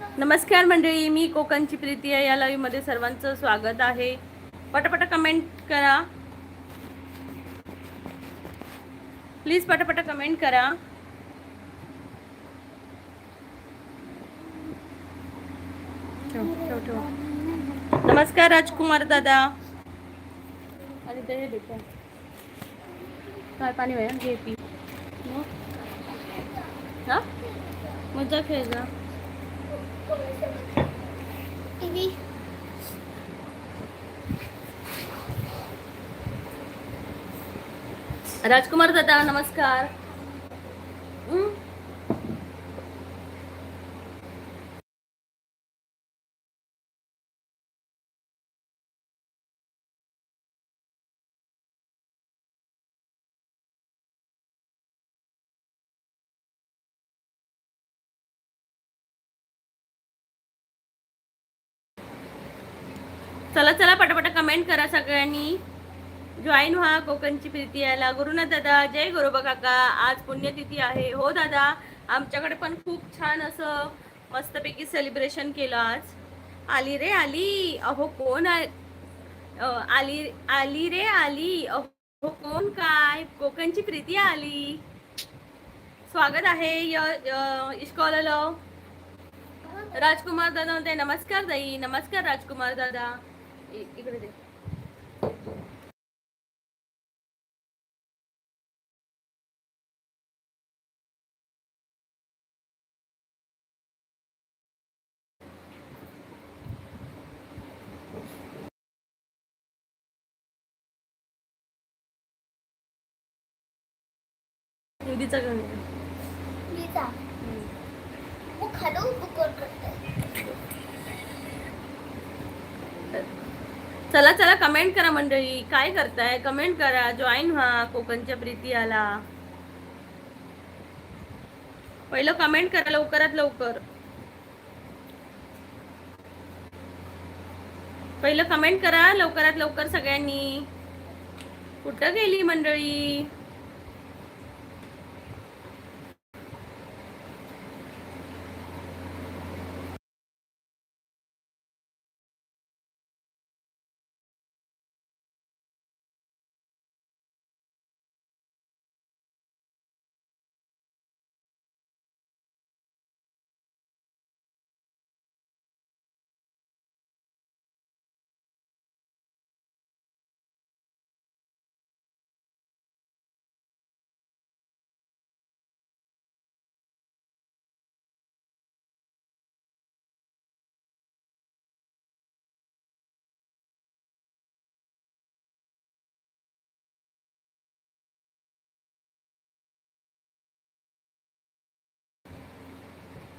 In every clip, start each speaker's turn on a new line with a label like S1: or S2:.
S1: नमस्कार मंडळी, मी कोकणची प्रीती आहे. या लाईव्ह मध्ये सर्वांचं स्वागत आहे. पटापट कमेंट करा प्लीज, पटापट कमेंट करा. नमस्कार राजकुमार दादा. आणि ते देतो काय पाणी वया घे पी. हा मजा खेळ जा. राजकुमार दादा नमस्कार. चला चला पटापट कमेंट करा सगळ्यांनी. जॉईन व्हा कोकणची प्रीती याला. गुरुनाथ दादा जय गुरुबा काका. आज पुण्यतिथी आहे. हो दादा, आमच्याकडे पण खूप छान असं मस्तपैकी सेलिब्रेशन केलं आज. आली रे आली, अहो कोण आहे. आली आली रे आली, अहो कोण काय. कोकणची प्रीती आली. स्वागत आहे इश्कॉलला. राजकुमार दादा म्हणते नमस्कार ताई. नमस्कार राजकुमार दादा. इकडे दे. निधीचा चला चला कमेंट करा मंडळी. काय करताय कमेंट करा. जॉईन व्हा कोकणच्या प्रीती आला. पहिलं कमेंट करा लवकरात लवकर. पहिलं कमेंट करा लवकरात लवकर सगळ्यांनी. कुठं गेली मंडळी.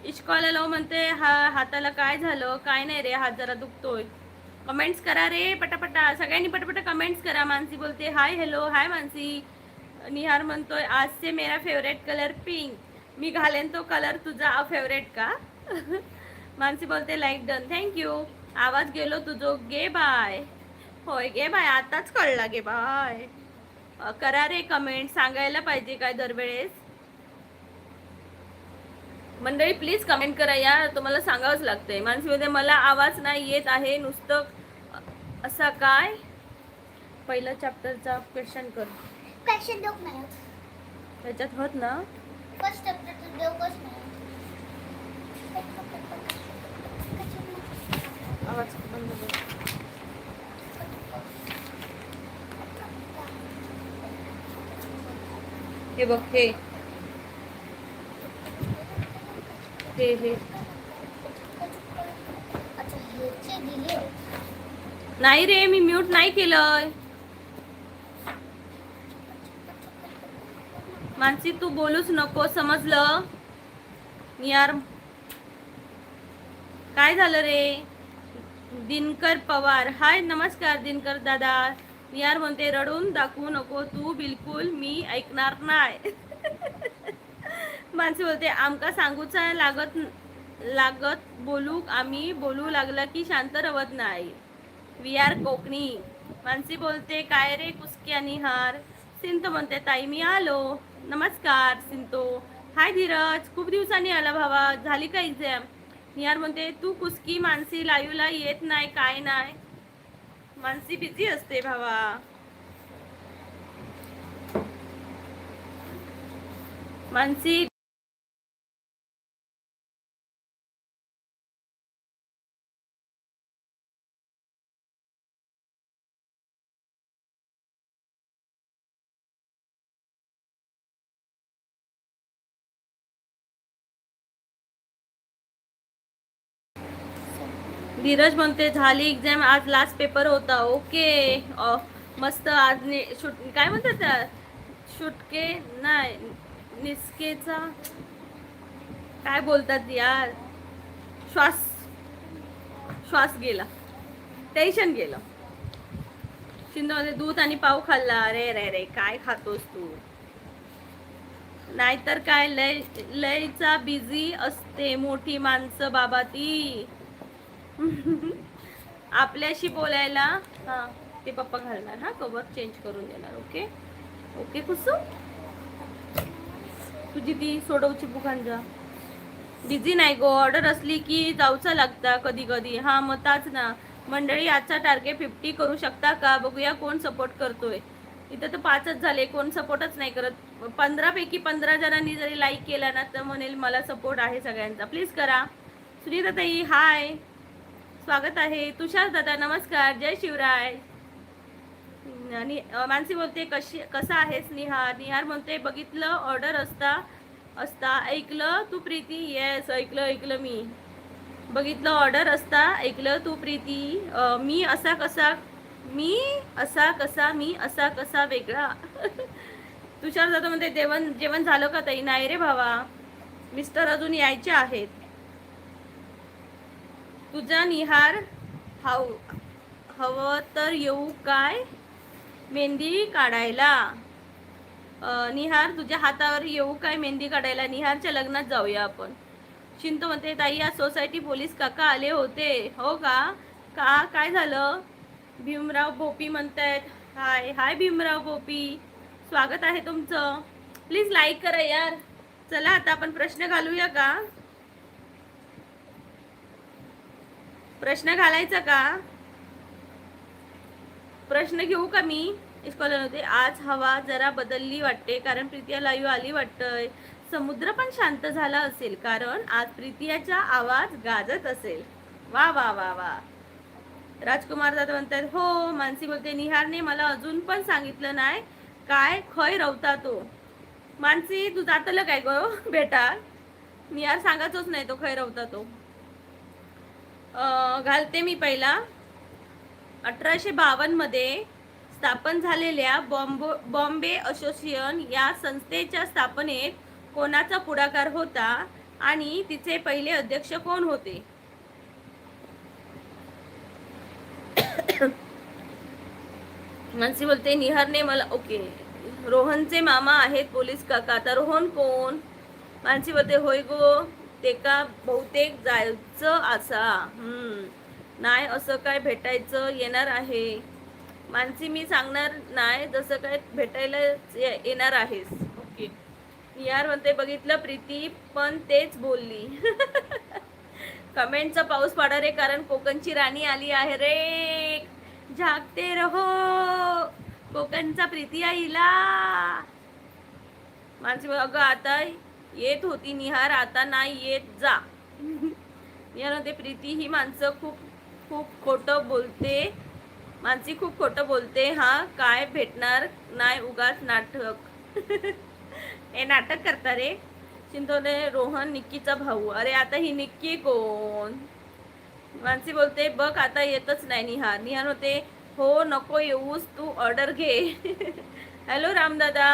S1: इश्कॉला म्हणते हाताला काय झालं. काय नाही रे, हात जरा दुखतोय. कमेंट्स करा रे पटापटा. सगळ्यांनी पटापटा कमेंट्स करा. मानसी बोलते हाय हॅलो. हाय मानसी. निहार म्हणतोय आज से मेरा फेवरेट कलर पिंक. मी घालेन तो कलर तुझा फेवरेट का. मानसी बोलते लाईक डन थँक्यू. आवाज गेलो तुझो गे बाय. होय गे बाय, आताच कळला गे बाय. करा रे कमेंट. सांगायला पाहिजे काय दरवेळेस. मंडळी प्लीज कमेंट करा यार, तुम्हाला सांगावंच लागतंय. मानसीमध्ये मला आवाज नाही येत आहे नुसतं. असा काय. पहिला चॅप्टरचा क्वेश्चन कर.
S2: क्वेश्चन देऊ नाही
S1: त्याच्यात होत ना.
S2: फर्स्ट चॅप्टर देऊ कस नाही.
S1: आवाज बंद कर. हे बघ हे हे
S2: अच्छा ह्याचे दिले
S1: नाही रे, मी म्यूट नाही केलंय. मानसी तू बोलूच नको समजलं. यार काय झालं रे. दिनकर पवार हाय नमस्कार दिनकर दादा. यार म्हणते रडून दाखवू नको तू बिलकुल मी ऐकणार नाही. माणसे बोलते आमका सांगूचा लागत बोलू आम्ही बोलू लागला की शांत रवत नाही. We R Konkani. मानसी बोलते काय रे कुसक्या निहार. सिंतो म्हणते ताई मी आलो. नमस्कार सिंतो. हाय धीरज, खूप दिवसांनी आला भावा. झाली का एक्झाम. निहार म्हणते तू कुसकी मानसी लाईव्हला येत नाही काय नाही. मानसी बिझी असते भावा. मानसी धीरज म्हणते झाली एक्झाम आज लास्ट पेपर होता. ओके मस्त आज काय म्हणतात त्या शुटके नाही निस्केचा काय बोलतात यार श्वास श्वास गेला टेन्शन गेलं. शिंदे दूध आणि पाव खाल्ला. अरे रे रे काय खातोस तू. नाहीतर काय लय लयचा बिझी असते मोठी माणसं बाबा ती. आपल्याशी बोलायला. हा ते पप्पा घालणार. हा कवर चेंज करून देणार. ओके ओके कुसू तुझी ती सोडवची बुखांजा बिझी नाही गो. ऑर्डर असली की जाऊचा लागता कधी कधी. हा मग ताच ना मंडळी. आजचा टार्गेट 50 करू शकता का बघूया कोण सपोर्ट करतोय. इथं तर 5च झाले कोण सपोर्टच नाही करत. 15 पैकी 15 जणांनी जरी लाईक केला ना तर म्हणेल मला सपोर्ट आहे सगळ्यांचा. प्लीज करा. सुनीता ताई हाय स्वागत आहे. तुषार दादा नमस्कार जय शिवराय. आणि मानसी बोलते कसा आहेस निहार. निहार म्हणते बघितलं ऑर्डर असता असता ऐकलं तू प्रीती. येस ऐकलं मी. बघितलं ऑर्डर असता ऐकलं तू प्रीती. मी असा कसा मी असा कसा वेगळा. तुषार दादा म्हणते जेवण झालं का ताई. नाही रे भावा मिस्टर अजून यायचे आहेत. तुझा निहार हवं तर येऊ काय मेहंदी काढायला. निहार तुझ्या हातावर येऊ काय मेहंदी काढायला. निहारच्या लग्नात जाऊया आपण. चिंतो म्हणते ताई आज सोसायटी पोलीस काका आले होते. हो का का काय झालं. भीमराव भोपी म्हणतायत हाय हाय भीमराव भोपी स्वागत आहे तुमचं. प्लीज लाईक करा यार. चला आता आपण प्रश्न घालूया का. प्रश्न घालायचा का. प्रश्न घेऊ का मी. स्कॉलर होते आज हवा जरा बदलली वाटते कारण प्रीतिया लाईव्ह आली वाटतंय. समुद्र पण शांत झाला असेल कारण आज प्रीतियाचा आवाज गाजत असेल. वा वा वा वा. राजकुमार दादा म्हणतात हो. मानसी बोलते निहारने मला अजून पण सांगितलं नाही काय खय रवता तो. मानसी तू जातलं काय गो बेटा. निहार सांगायचोच नाही तो खय रवता तो. घालते मी पहिला. 1852 मध्ये स्थापन झालेल्या बॉम्बे असोसिएशन या संस्थेच्या स्थापनेत कोणाचा पुढाकार होता आणि तिचे पहिले अध्यक्ष कोण होते. मानसी बोलते निहारने मला ओके रोहनचे मामा आहेत पोलीस काका. आता रोहन कोण. मानसी बोलते होय गो ते का बहुतेक जायचं असा. नाही असं काय भेटायचं येणार आहे. मानसी मी सांगणार नाही जसं काय भेटायला येणार आहेस. ओके यार म्हणते बघितलं प्रीती पण तेच बोलली. कमेंटचा पाऊस पडा रे कारण कोकणची राणी आली आहे रे. झाकते रहो कोकणचा प्रीती आईला. मानसी अगं आता येत होती निहार आता नाही येत जा. निहार म्हणते प्रीती ही माणसं खूप खूप खोटं बोलते. मानसी खूप खोटं बोलते. हा काय भेटणार नाही उगाच नाटक. हे नाटक करता रे. चिंतवले रोहन निक्कीचा भाऊ. अरे आता ही निक्की कोण. मानसी बोलते बघ आता येतच नाही निहार. निहार होते हो नको येऊस तू ऑर्डर घे. हॅलो रामदादा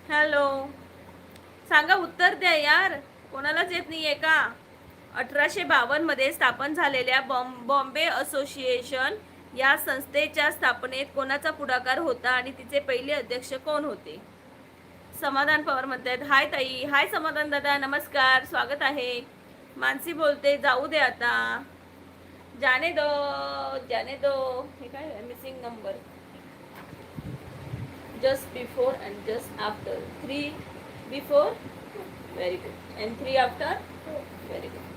S1: हॅलो. सांगा उत्तर द्या यार कोणालाच येत नाहीये का. 1852 मध्ये स्थापन झालेल्या बॉम्बे असोसिएशन या संस्थेच्या स्थापनेत कोणाचा पुढाकार होता आणि तिचे पहिले अध्यक्ष कोण होते. समाधान पवार म्हणतात हाय ताई. हाय समाधान दादा नमस्कार स्वागत आहे. मानसी बोलते जाऊ दे आता. जाने दो हे काय missing number just before and just after. 3 before very good and 3 after very good.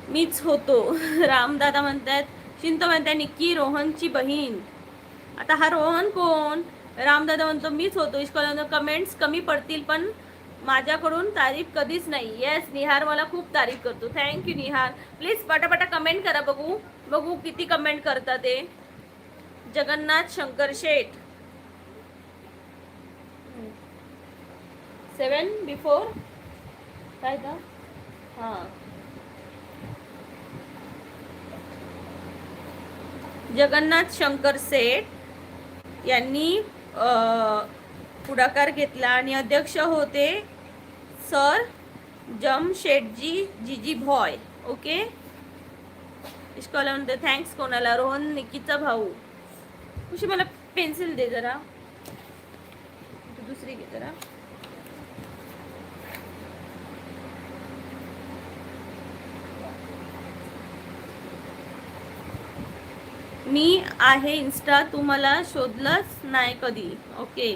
S1: मीच होतो. रामदादा म्हणतात, शिंतो म्हणताय निक्की रोहनची बहीण. आता हा रोहन कोण? रामदादा म्हणतो मीच होतो. इश्कॉला कमेंट्स कमी पडतील पण माझ्याकडून तारीफ कधीच नाही. येस निहार मला खूप तारीफ करतो. Thank you Nihar. प्लीज पटापटा कमेंट करा, बघू बघू किती कमेंट करता ते. जगन्नाथ शंकर शेठ 7 बिफोर काय का हां जगन्नाथ शंकर सेठ यांनी पुढाकार घेतला आणि अध्यक्ष होते सर जमशेटजी जीजी भॉय. ओके इश्कॉला म्हणते थँक्स. कोणाला? रोहन निकीचा भाऊ. खुशी मला पेन्सिल दे जरा, तू दुसरी घे जरा. मी आहे इन्स्टा, तू मला शोधलंच नाही कधी. ओके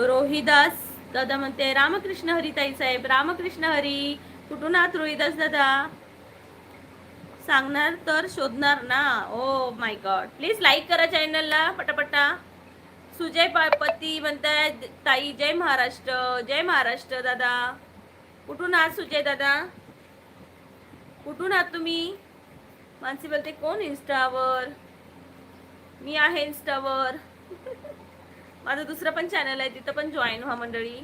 S1: रोहिदास दादा म्हणते रामकृष्ण हरी ताई साहेब. रामकृष्ण हरी. कुठून आहात रोहिदास दादा? सांगणार तर शोधणार ना. Oh my God. Please like करा चॅनलला पटापटा. सुजय पाळपती म्हणतायत ताई जय महाराष्ट्र. जय महाराष्ट्र दादा. कुठून आहात सुजय दादा? कुठून आहात तुम्ही? मानसी बोलते कोण इन्स्टावर? मी आहे इन्स्टावर. माझं दुसरं पण चॅनल आहे, तिथं पण जॉईन व्हा मंडळी.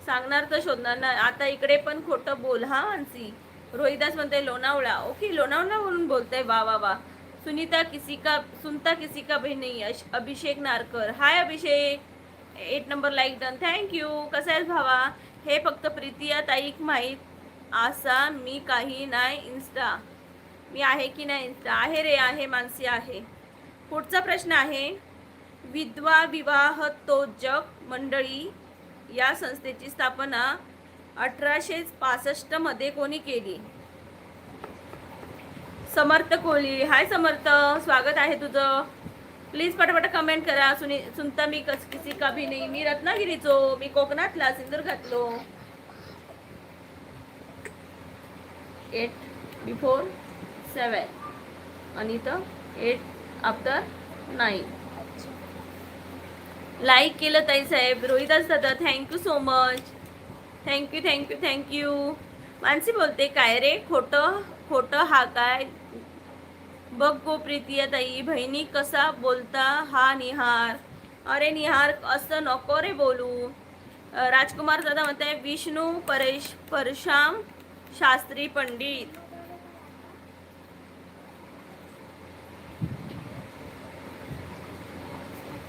S1: सांगणार तर शोधणार ना. आता इकडे पण खोटं बोल हा मानसी. रोहिदास म्हणते लोणावळा. ओके लोणावळा म्हणून बोलतंय. वा वा वा. सुनीता किसी का भी नहीं. अभिषेक नारकर. हाय अभिषेक. 8 नंबर लाईक डन. थँक्यू. कसं आहेस भावा? हे फक्त प्रीतिया ताईक माहीत आसा मी काही नाही इन्स्टा. मी आहे की नाही इन्स्टा? आहे रे आहे मानसी आहे. पुढचा प्रश्न आहे विधवा विवाहोत्तेजक मंडळी या संस्थेची स्थापना 1865 मध्ये कोणी केली? समर्थ कोहली. हाय समर्थ, स्वागत आहे तुझं. प्लीज पटापट कमेंट करा. सुनता मी किसी का भी नाही. मी रत्नागिरीचो. मी कोकणातला सिंधुदुर्गातलो. 8 बिफोर 7 आणि इथं 8 आफ्टर 9. लाईक केलं ताई साहेब. रोहिदास दादा thank you so much. Thank you thank you thank you. Mansi बोलते काय रे खोटं खोटं हा काय? बघ गो प्रीतिया ताई बहिणी कसा बोलता हा निहार. अरे निहार असं नको रे बोलू. राजकुमार दादा म्हणते विष्णू परशाम शास्त्री पंडित.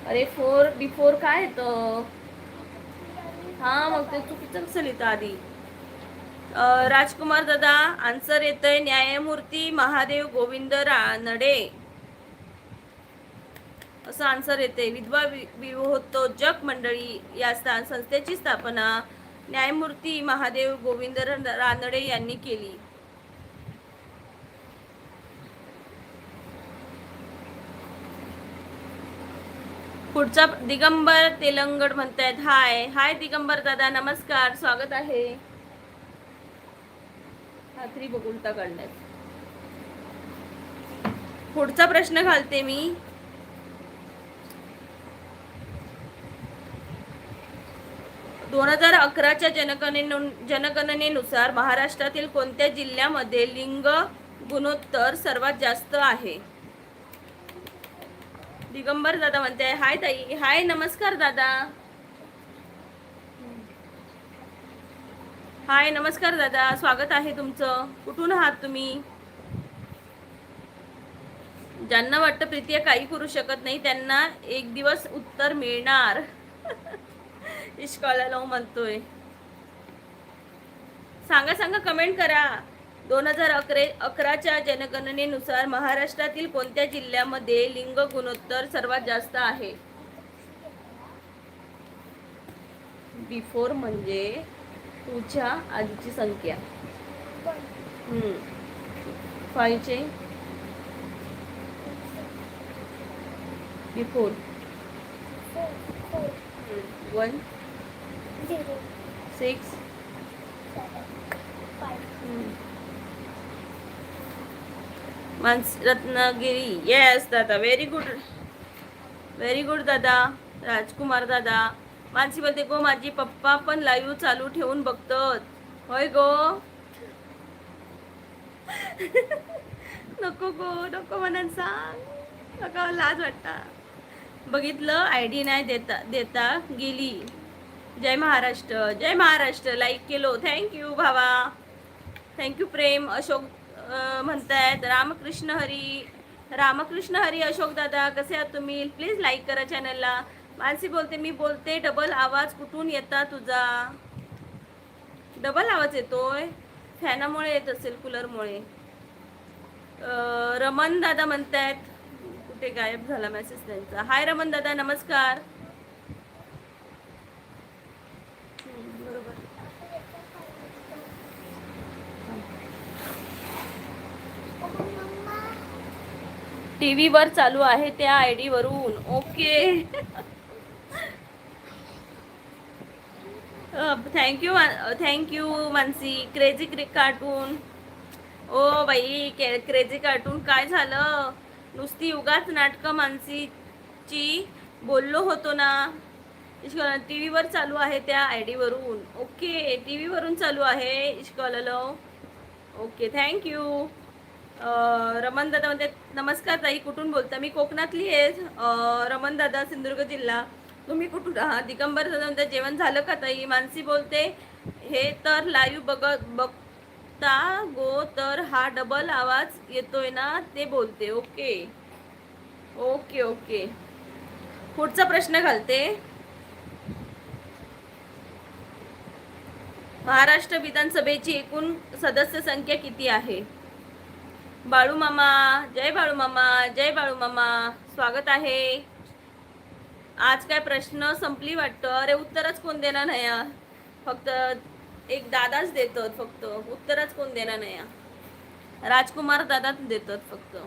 S1: अरे 4 बिफोर काय येतं? हा मग ते चुकीचं कसं लिहितं आधी? राजकुमार दादा आन्सर येतंय न्यायमूर्ती महादेव गोविंद रानडे असं आन्सर येते. विधवा विवाहोत्तेजक मंडळी या संस्थेची स्थापना न्यायमूर्ती महादेव गोविंद रानडे यांनी केली. पुढचा दिगंबर तेलंगड म्हणतायत हाय. हाय दिगंबर दादा नमस्कार, स्वागत आहे. खात्री बघुलता काढण्यात. पुढचा प्रश्न घालते मी. दोन 2011च्या जनगणनेनुसार महाराष्ट्रातील कोणत्या जिल्ह्यामध्ये लिंग गुणोत्तर सर्वात जास्त आहे? दिगंबर दादा म्हणते हाय ताई. हाय नमस्कार दादा. हाय नमस्कार दादा, स्वागत आहे तुमचं. कुठून आहात तुम्ही? ज्यांना वाटतं प्रीतिया काही करू शकत नाही त्यांना एक दिवस उत्तर मिळणार. इश्कॉला लावू म्हणतोय. सांगा सांगा कमेंट करा. 2011च्या जनगणनेनुसार महाराष्ट्रातील कोणत्या जिल्ह्यामध्ये लिंग गुणोत्तर सर्वात जास्त आहे? बिफोर म्हणजे तुझ्या आधीची संख्या. 5 चे बिफोर 1 6
S2: 5
S1: रत्नागिरी. येस दादा, व्हेरी गुड दादा. राजकुमार दादा. मानसी बोलते गो माझी पप्पा पण लाईव्ह चालू ठेवून बघतात. होय गो. नको गो, नको म्हणून सांग. नको, लाज वाटता. बघितलं, आयडी नाही देता देता गेली. जय महाराष्ट्र, जय महाराष्ट्र. लाईक केलो, थँक्यू भावा, थँक्यू प्रेम. अशोक म्हणतायत रामकृष्ण हरी. रामकृष्ण हरी. अशोक दादा कसे आहात तुम्ही? प्लीज लाईक करा चॅनलला. मानसी बोलते मी बोलते डबल आवाज कुठून येता तुझा? डबल आवाज येतोय, फॅनामुळे येत असेल, कूलरमुळे. रमन दादा म्हणतायत, कुठे गायब झाला मेसेज त्यांचा. हाय रमन दादा, नमस्कार. बरोबर.
S2: मम्मा
S1: टीव्ही वर चालू आहे त्या आयडी वरून. Okay. Thank you Mansi. Crazy cartoon. ओ बाई, क्रेझी कार्टून काय झालं? नुसती उगाच नाटकं मानसीची. बोललो होतो ना, टीव्ही वर चालू आहे त्या आयडी वरून. ओके, टीव्ही वरून चालू आहे इश्कॉललो. Okay, thank you. रमन दादा म्हणते नमस्कार ताई, कुठून बोलता? मी कोकणातली आहे. रमन दादा, सिंधुदुर्ग जिल्हा. तुम्ही कुठून आहात? दिगंबर दादा म्हणते जेवण झालं का ताई? मानसी बोलते हे तर लाईव्ह बघता गो, तर हा डबल आवाज येतोय ना ते बोलते. Okay okay okay. पुढचा प्रश्न घालते. महाराष्ट्र विधानसभेची एकूण सदस्य संख्या किती आहे? बाळू मामा, जय बाळू मामा, जय बाळू मामा, स्वागत आहे. आज काय प्रश्न संपली वाटतं. अरे उत्तरच कोण देणार नाही यार. फक्त एक दादाच देतात, फक्त उत्तरच कोण देणार नाही. राजकुमार दादाच देतात फक्त.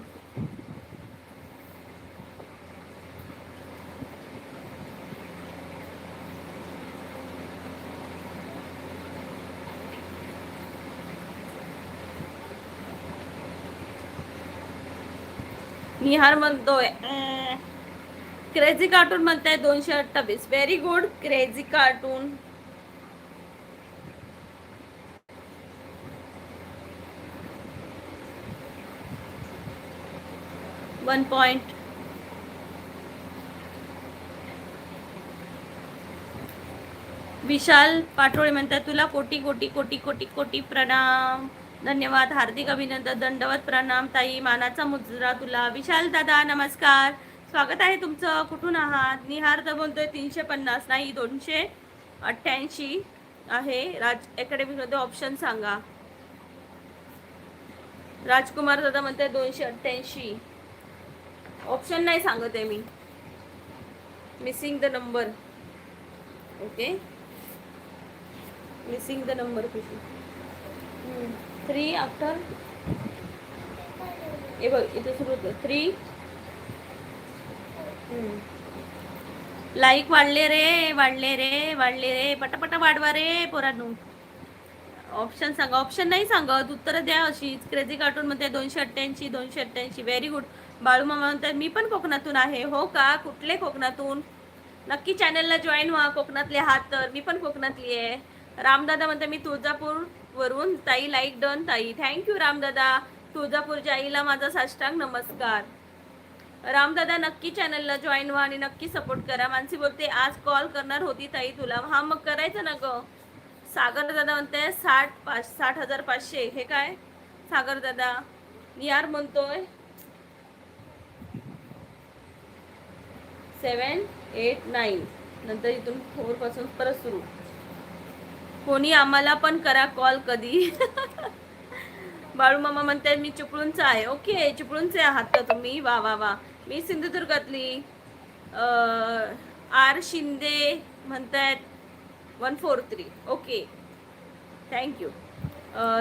S1: निहार म्हणतोय क्रेझी कार्टून म्हणताय 228. Very good crazy cartoon. One point. Vishal Patole म्हणतात तुला कोटी कोटी कोटी कोटी कोटी प्रणाम. धन्यवाद, हार्दिक अभिनंदन, दंडवत प्रणाम ताई, मानाचा मुजरा तुला. विशाल दादा नमस्कार, स्वागत आहे तुमचं. कुठून आहात? निहार तर बोलतोय 350 नाही 288 आहे. राज अकॅडमीमध्ये ऑप्शन सांगा. राजकुमार दादा म्हणते 288. ऑप्शन नाही सांगत आहे मी. Missing the number. Okay, missing the number किती? 3 आफ्टर. हे बघ इथे सुरू होतं 3. लाईक वाढले रे, वाढले रे, वाढले रे, पटापटा वाढवा रे पोरांनो. ऑप्शन सांगा. ऑप्शन नाही सांगत, उत्तर द्या अशीच. क्रेझी कार्टून मध्ये 288 288. Very good. बाळू मामा म्हणतात मी पण कोकणातून आहे. हो का? कुठले कोकणातून? नक्की चॅनलला जॉईन व्हा. कोकणातले आहात तर. मी पण कोकणातली आहे. रामदादा म्हणते मी तुळजापूर वरून. ताई लाईक डन ताई. थँक्यू रामदादा. तुळजापूरच्या आईला माझा साष्टांग नमस्कार. रामदादा नक्की चॅनलला जॉईन व्हा आणि नक्की सपोर्ट करा. मानसी बोलते आज कॉल करणार होती ताई तुला. हा मग करायचं ना ग. सागर दादा म्हणते 60,500. हे काय सागर दादा? निहार म्हणतोय 7 8 9. नंतर इथून 4 पासून परत सुरू. कोणी आम्हाला पण करा कॉल कधी. बाळू मामा म्हणते मी चिपळूणचा आहे. ओके, चिपळूणचे आहात का तुम्ही? वा वा वा. मी सिंधुदुर्गातली. आर शिंदे म्हणतायत 143. Okay, thank you.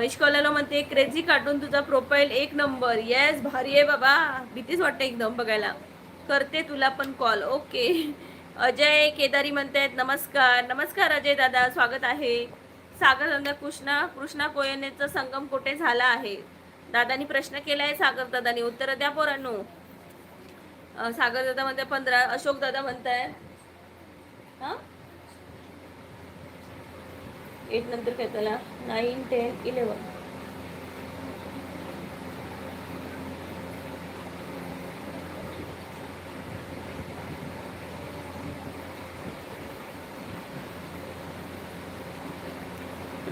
S1: इश्कॉलाला म्हणते क्रेझी कार्टून तुझा प्रोफाईल 1 नंबर. येस, भारी आहे बाबा. भीतीच वाटते एकदम बघायला. करते तुला पण कॉल. ओके. अजय केदारी म्हणतायत नमस्कार. नमस्कार अजय दादा, स्वागत आहे. सागर कृष्णा कोयनेचा संगम कुठे झाला आहे? दादानी प्रश्न केलाय, सागर दादानी उत्तर द्या पोरांनो. सागर दादा म्हणताय 15, अशोक दादा म्हणताय हा 8 नंतर काय त्याला 9, 10, 11.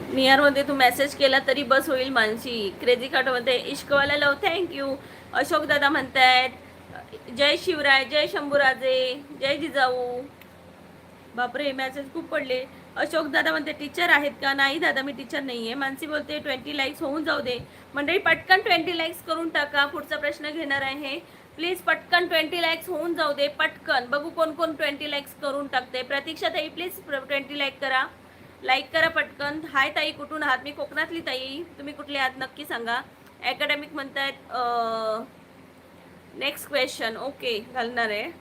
S1: नियर मध्ये तू मेसेज केला तरी बस होईल मानसी. क्रेझी कार्ड मध्ये इश्कवाला लव, थँक्यू. अशोक दादा म्हणतायत जय शिवराय, जय शंभूराजे, जय जिजाऊ. बापरे मेसेज खूप पडले. अशोक दादा म्हणते टीचर आहेत का? नाही दादा मी टीचर नाहीये. मानसी बोलते 20 लाईक्स होऊन जाऊ दे. मंडळी पटकन 20 लाईक्स करून टाका. पुढचा प्रश्न घेणार आहे. प्लीज पटकन 20 लाईक्स होऊन जाऊ दे. पटकन बघू कोण कोण 20 लाईक्स करून टाकते. प्रतीक्षा ताई प्लीज 20 लाईक करा. लाईक करा पटकन. हाय ताई, कुठून आहात? मी कोकणातली ताई. तुम्ही कुठले आहात नक्की सांगा. अकॅडमिक म्हणतायत नेक्स्ट क्वेश्चन. ओके घालणार आहे.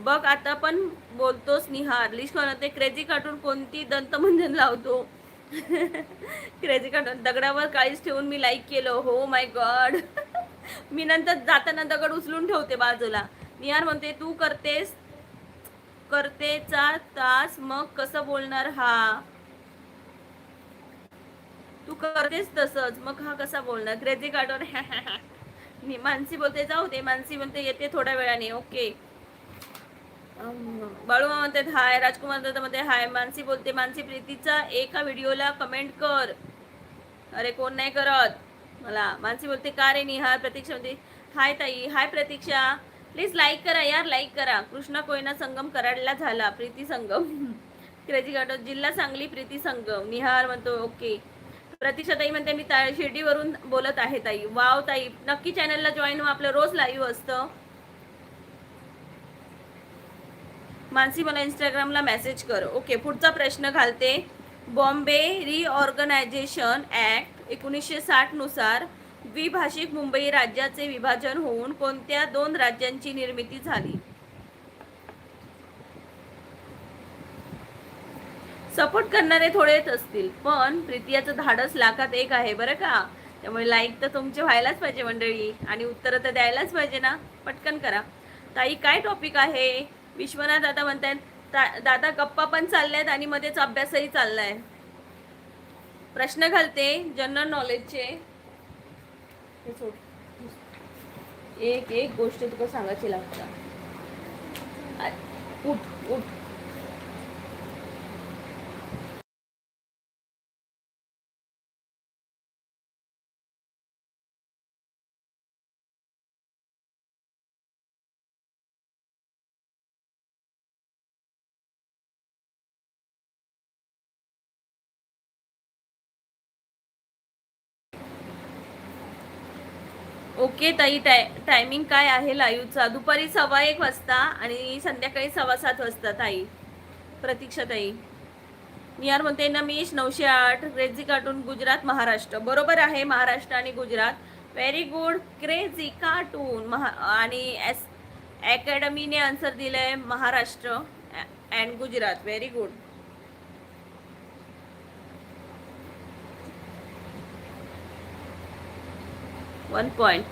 S1: बघ आता पण बोलतोस निहार. लिस्ट म्हणते क्रेझी कार्टून कोणती दंतमंजन लावतो. क्रेझी कार्टून दगडावर काळीच ठेवून मी लाईक केलं. हो माय गॉड. मी नंतर जाताना दगड उचलून ठेवते बाजूला. निहार म्हणते तू करतेचा तास मग कसं बोलणार हा? तू करतेस तसंच मग हा कसा बोलणार? Crazy cartoon. मानसी बोलते जाऊ दे. मानसी म्हणते येते थोड्या वेळाने. ओके. बाळूमा म्हणतात हाय. राजकुमार दादा म्हणते हाय. मानसी बोलते मानसी प्रीतीचा एका व्हिडिओला कमेंट कर. अरे कोण नाही करत मला. मानसी बोलते का रे निहार. प्रतीक्षा म्हणते हाय ताई. हाय प्रतीक्षा. प्लीज लाईक करा यार, लाईक करा. कृष्णा कोयना संगम कराडला झाला. प्रीती संगम. क्रेझी गार्डन जिल्हा सांगली. प्रीती संगम. निहार म्हणतो ओके. प्रतीक्षा ताई म्हणते मी शिर्डीवरून बोलत आहे ताई. वाव ताई, नक्की चॅनलला जॉईन व्हा. आपलं रोज लाईव्ह असतं. मानसी मला इंस्टाग्रामला मेसेज कर. ओके पुढचा प्रश्न घालते. बॉम्बे रिऑर्गनायझेशन ॲक्ट 1960 नुसार द्विभाषिक मुंबई राज्याचे विभाजन होऊन कोणत्या 2 राज्यांची निर्मिती झाली? सपोर्ट करणारे थोडेच असतील, पण प्रीतियाचं धाडस लाखात एक आहे बरं का. त्यामुळे लाईक तर तुमचे व्हायलाच पाहिजे मंडळी, आणि उत्तरं तर द्यायलाच पाहिजे ना. पटकन करा. ताई काय टॉपिक आहे? विश्वनाथ दादा म्हणतात दादा गप्पा पण चालल्यात आणि मध्येच अभ्यासही चाललाय. प्रश्न घालते जनरल नॉलेजचे. एक एक गोष्ट तुला सांगायची लागतात. उठ उठ. ओके ताई, टायमिंग काय आहे लाईव्हचा? दुपारी 1:15 वाजता आणि संध्याकाळी 7:15 वाजता ताई. प्रतीक्षा ताई. निहार म्हणते नमीश 908. Crazy cartoon Gujarat Maharashtra. बरोबर आहे, महाराष्ट्र आणि Gujarat. Very good. Crazy cartoon आणि अकॅडमीने आन्सर दिलंय Maharashtra and Gujarat. Very good. One point.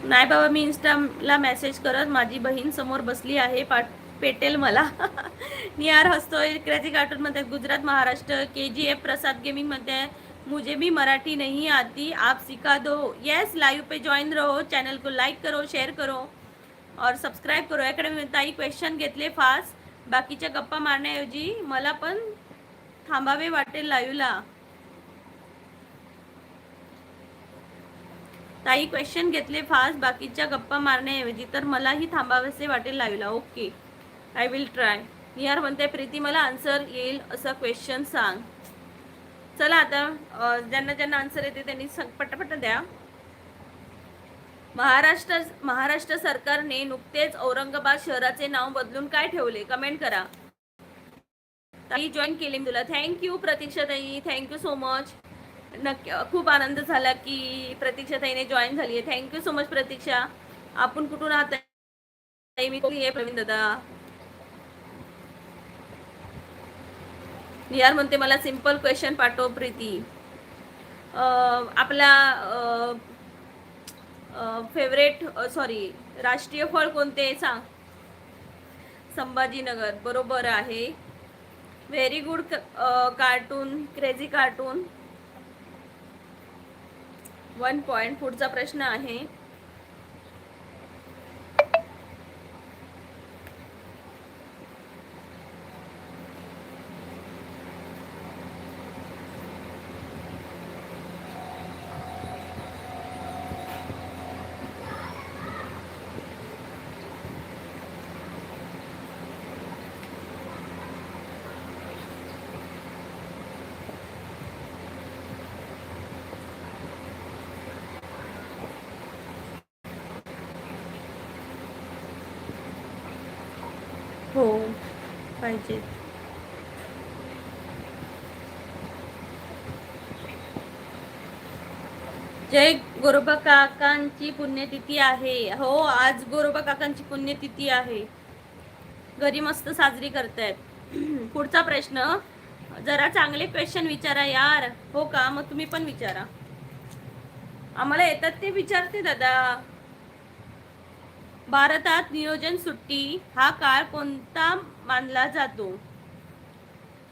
S1: नाही बाबा मी इंस्टाला मेसेज करत. माझी बहीण समोर बसली आहे, पेटेल मला. निहार हसतोय. क्रेझी कार्टून मध्ये गुजरात महाराष्ट्र. KGF प्रसाद गेमिंग मध्ये मुझे भी मराठी नहीं आती आप सिखा दो. यस लाइव पे ज्वाइन रहो. चैनल को लाइक करो, शेअर करो और सबस्क्राईब करो. अकॅडमी ताई क्वेश्चन घेतले फास्ट. बाकीच्या गप्पा मारण्याऐवजी मला पण थांबावे वाटेल लाईव्हला. ताई क्वेश्चन घेतले फास्ट. बाकीच्या गप्पा मारण्याऐवजी तर मलाही थांबावेसे वाटेल लाईव्हला. Okay I will try. Nihar म्हणते प्रीती मला आन्सर येईल असा क्वेश्चन सांग. चला आता ज्यांना ज्यांना आन्सर येते त्यांनी पटापट द्या. महाराष्ट्र सरकारने नुकतेच औरंगाबाद शहराचे नाव बदलून काय ठेवले? कमेंट करा. ताई जॉईन केले मी तुला. थँक्यू प्रतीक्षा ताई. Thank you so much. नक्की खूप आनंद झाला की प्रतीक्षा ताईने जॉईन झाली आहे. थँक्यू सो मच प्रतीक्षा. आपण कुठून आहात ताई? मी आहे प्रवीण दादा. निहार म्हणते मला सिंपल क्वेश्चन पाठव प्रीती. आपला फेवरेट सॉरी राष्ट्रीय फळ कोणते सांग. संभाजीनगर बरोबर आहे. Very good cartoon crazy cartoon. 1 point. पुढचा प्रश्न आहे. हो पाहिजे. जय गोरोबा काकांची पुण्यतिथी आहे. हो आज गोरोबा काकांची पुण्यतिथी आहे. घरी मस्त साजरी करतायत. पुढचा प्रश्न. जरा चांगले क्वेश्चन विचारा यार. हो का, मग तुम्ही पण विचारा. आम्हाला येतात ते विचारते दादा. भारतात नियोजन सुट्टी हा काळ कोणता मानला जातो.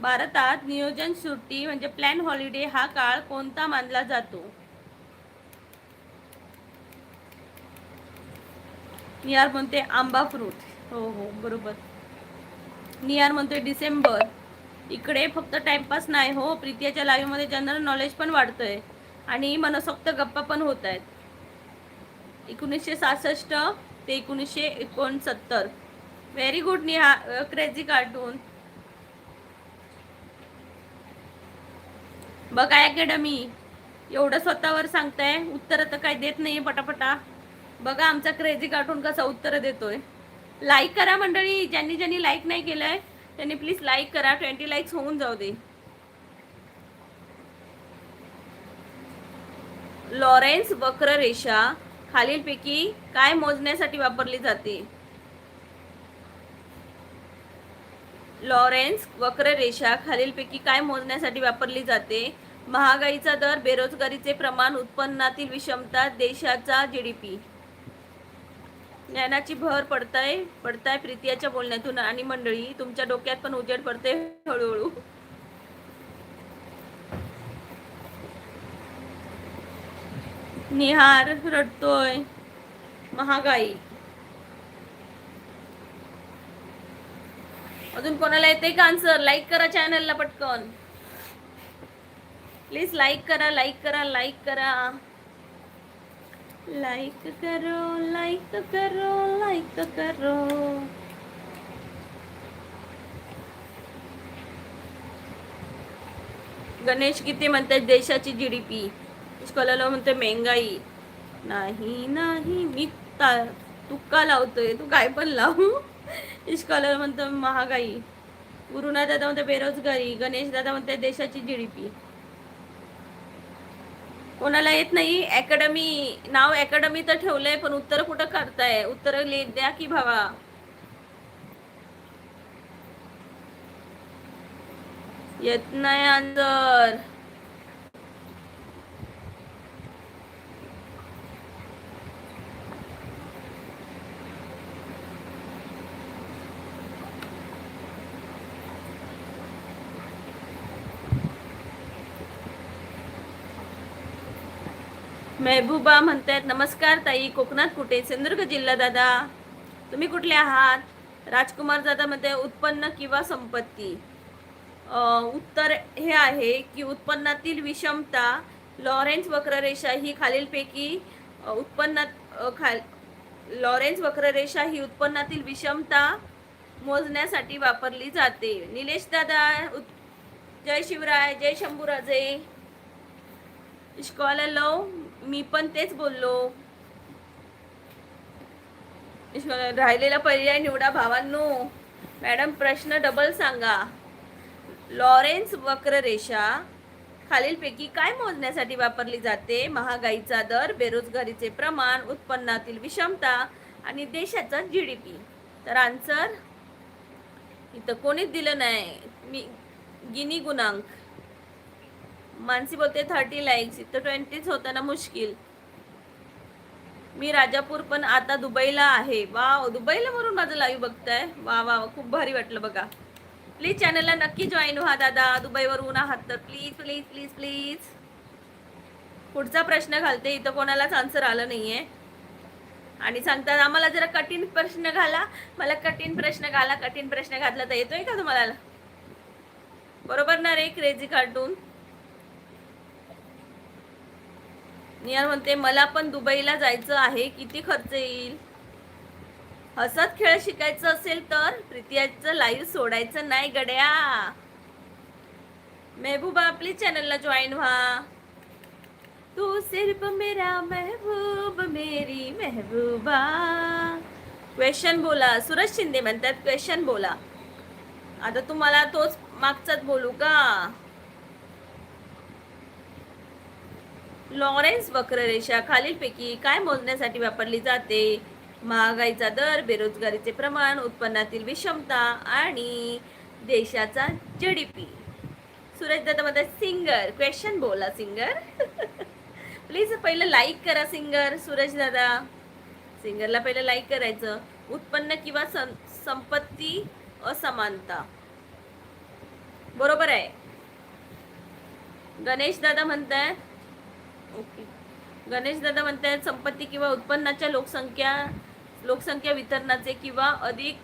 S1: भारतात नियोजन सुट्टी म्हणजे प्लॅन हॉलिडे हा काळ कोणता मानला जातो. निहार म्हणते आंबा फ्रूट. हो हो बरोबर. निहार म्हणते डिसेंबर. इकडे फक्त टाइमपास नाही हो, प्रीतियाच्या लाईव्ह मध्ये जनरल नॉलेज पण वाढतंय आणि मनसोक्त गप्पा पण होत आहेत. 1966 ते 1969. व्हेरी गुड निहार क्रेझी कार्टून. बघा अकॅडमी एवढं स्वतःवर सांगताय, उत्तर तर काही देत नाहीये पटापटा. बघा आमचा क्रेझी कार्टून कसा उत्तर देतोय. लाईक करा मंडळी. ज्यांनी ज्यांनी लाईक नाही केलंय त्यांनी प्लीज लाईक करा. 20 लाईक्स होऊन जाऊ दे. लॉरेन्स वक्ररेषा खालीलपैकी काय मोजण्यासाठी वापरली जाते. लॉरेन्स वक्ररेषा खालीलपैकी काय मोजण्यासाठी वापरली जाते. महागाईचा दर, बेरोजगारीचे प्रमाण, उत्पन्नातील विषमता, देशाचा जीडीपी. ज्ञानाची भर पडताय प्रीतियाच्या बोलण्यातून. आणि मंडळी तुमच्या डोक्यात पण उजेड पडते हळूहळू. निहार रडतोय. महागाई. अजून कोणाला येते का आन्सर. लाईक करा चॅनलला पटकन. प्लीज लाईक करा लाईक करा लाईक करा. लाईक करो लाईक करो लाईक करो. गणेश किती म्हणतात देशाची जीडीपी. कलाला म्हणते महंगाई. नाही नाही मी तुक्का लावतोय, तू काय पण लावू. इश्कॉलर म्हणतो महागाई. गुरुनाथ दादा म्हणते बेरोजगारी. गणेश दादा म्हणते देशाची जीडीपी. कोणाला येत नाही. अकॅडमी नाव अकॅडमी तर ठेवलंय पण उत्तर कुठं करताय. उत्तर लिहित द्या की भावा. येत नाही आन्सर. मेहबूबा म्हणतायत नमस्कार ताई. कोकणात कुठे. सिंधुदुर्ग जिल्हा दादा. तुम्ही कुठले आहात. राजकुमार दादा म्हणते उत्पन्न किंवा संपत्ती. उत्तर हे आहे की उत्पन्नातील विषमता. लॉरेन्स वक्ररेषा ही खालीलपैकी लॉरेन्स वक्ररेषा ही उत्पन्नातील विषमता मोजण्यासाठी वापरली जाते. निलेश दादा जय शिवराय जय शंभूराजे. इश्कॉलर लो मी पण तेच बोललो. राहिलेला पर्याय निवडा भावांनो. मॅडम प्रश्न डबल सांगा. लॉरेन्स वक्ररेषा खालीलपैकी काय मोजण्यासाठी वापरली जाते. महागाईचा दर, बेरोजगारीचे प्रमाण, उत्पन्नातील विषमता आणि देशाचा जीडीपी. तर आन्सर इथं कोणीच दिलं नाही. मी गिनी गुणांक. मानसी बोलते 30 लाईक्स. इथं 20च होता ना मुश्किल. मी राजापूर पण आता दुबईला आहे. वाव, दुबईला वरून माझं लाईव्ह बघताय. वा वा, खूप भारी वाटलं बघा. प्लीज चॅनलला नक्की जॉईन व्हा दादा. दुबईवरून आहात तर प्लीज प्लीज प्लीज प्लीज. पुढचा प्रश्न घालते. इथं कोणालाच आन्सर आलं नाहीये आणि सांगतात आम्हाला जरा कठीण प्रश्न घाला. मला कठीण प्रश्न घाला. कठीण प्रश्न घातला तर येतोय का तुम्हाला? बरोबर ना रे क्रेझी कार्टून? निहार म्हणते मला पण दुबईला जायचं आहे. किती खर्च येईल? हसत खेळ शिकायचं असेल तर प्रीतियाचं लाईव्ह सोडायचं नाही गड्या. महबूबा प्लीज चॅनलला जॉईन व्हा. तू सिर्फ मेरा महबूब मेरी महबूबा. क्वेश्चन बोला. सूरज शिंदे म्हणतात क्वेश्चन बोला. आता तुम्हाला तोच मागचाच बोलू का? लॉरेन्स वक्ररेषा खालीलपैकी काय मोजण्यासाठी वापरली जाते? महागाईचा दर, बेरोजगारीचे प्रमाण, उत्पन्नातील विषमता आणि देशाचा जीडीपी. सूरज दादा म्हणतात सिंगर. क्वेश्चन बोला सिंगर. प्लीज पहिलं लाईक करा सिंगर. सूरज दादा, सिंगरला पहिलं लाईक करायचं. उत्पन्न किंवा संपत्ती असमानता. बरोबर आहे. गणेश दादा म्हणतात ओके. गणेश दादा म्हणतात संपत्ती किंवा उत्पन्नाच्या लोकसंख्या वितरणाचे किंवा अधिक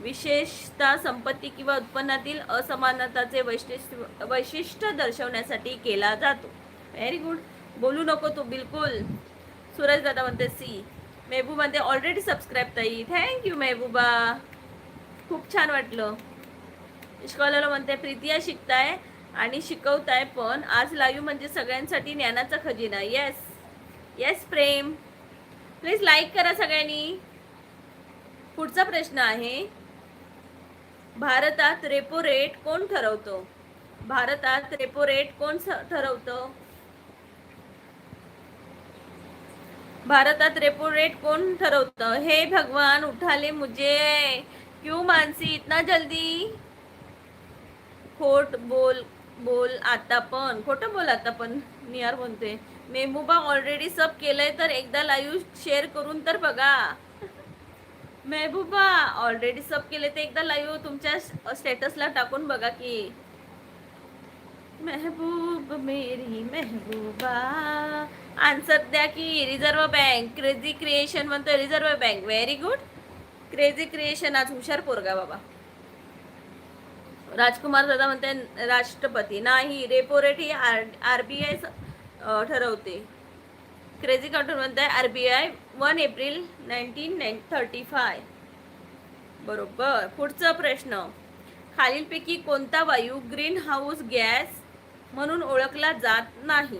S1: विशेषतः संपत्ती किंवा उत्पन्नातील असमानताचे वैशिष्ट्य दर्शवण्यासाठी केला जातो. Very good. बोलू नको तू बिलकुल. सूरज दादा म्हणते सी. महबूबा म्हणते ऑलरेडी सबस्क्राईब ताई. थँक्यू महबूबा, खूप छान वाटलं. इश्कॉलर म्हणते प्रीतिया शिकताय आणि शिकवताय पण आज लाईव्ह म्हणजे सगळ्यांसाठी ज्ञानाचा खजिना. Yes yes Prem. Please like करा सगळ्यांनी. पुढचा प्रश्न आहे भारतात रेपो रेट कोण ठरवतो? भारतात रेपो रेट कोण ठरवतो? भारतात रेपो रेट कौन ठरवतं? हे भगवान उठाले मुझे. क्यों मानसी इतना जल्दी? खोट बोल बोल आता पण. खोटं बोल आता पण. निहार म्हणते महबूबा ऑलरेडी सब केलंय तर एकदा लाईव्ह शेअर करून तर बघा. महबूबा ऑलरेडी सब केले तर एकदा लाईव्ह तुमच्या स्टेटसला टाकून बघा की. महबूब मेरी महबूबा. आन्सर द्या की. Reserve bank. क्रेझी क्रिएशन म्हणतोय reserve bank. Very good. Crazy creation आज हुशार पोरगा बाबा. राजकुमार दादा म्हणते राष्ट्रपती. नाही, रेपो रेट ही आरबीआय ठरवते. क्रेझी कार्टून म्हणते आरबीआय 1 एप्रिल 1935. बरोबर. पुढचा प्रश्न खालीलपैकी कोणता वायू ग्रीन हाऊस गॅस म्हणून ओळखला जात नाही?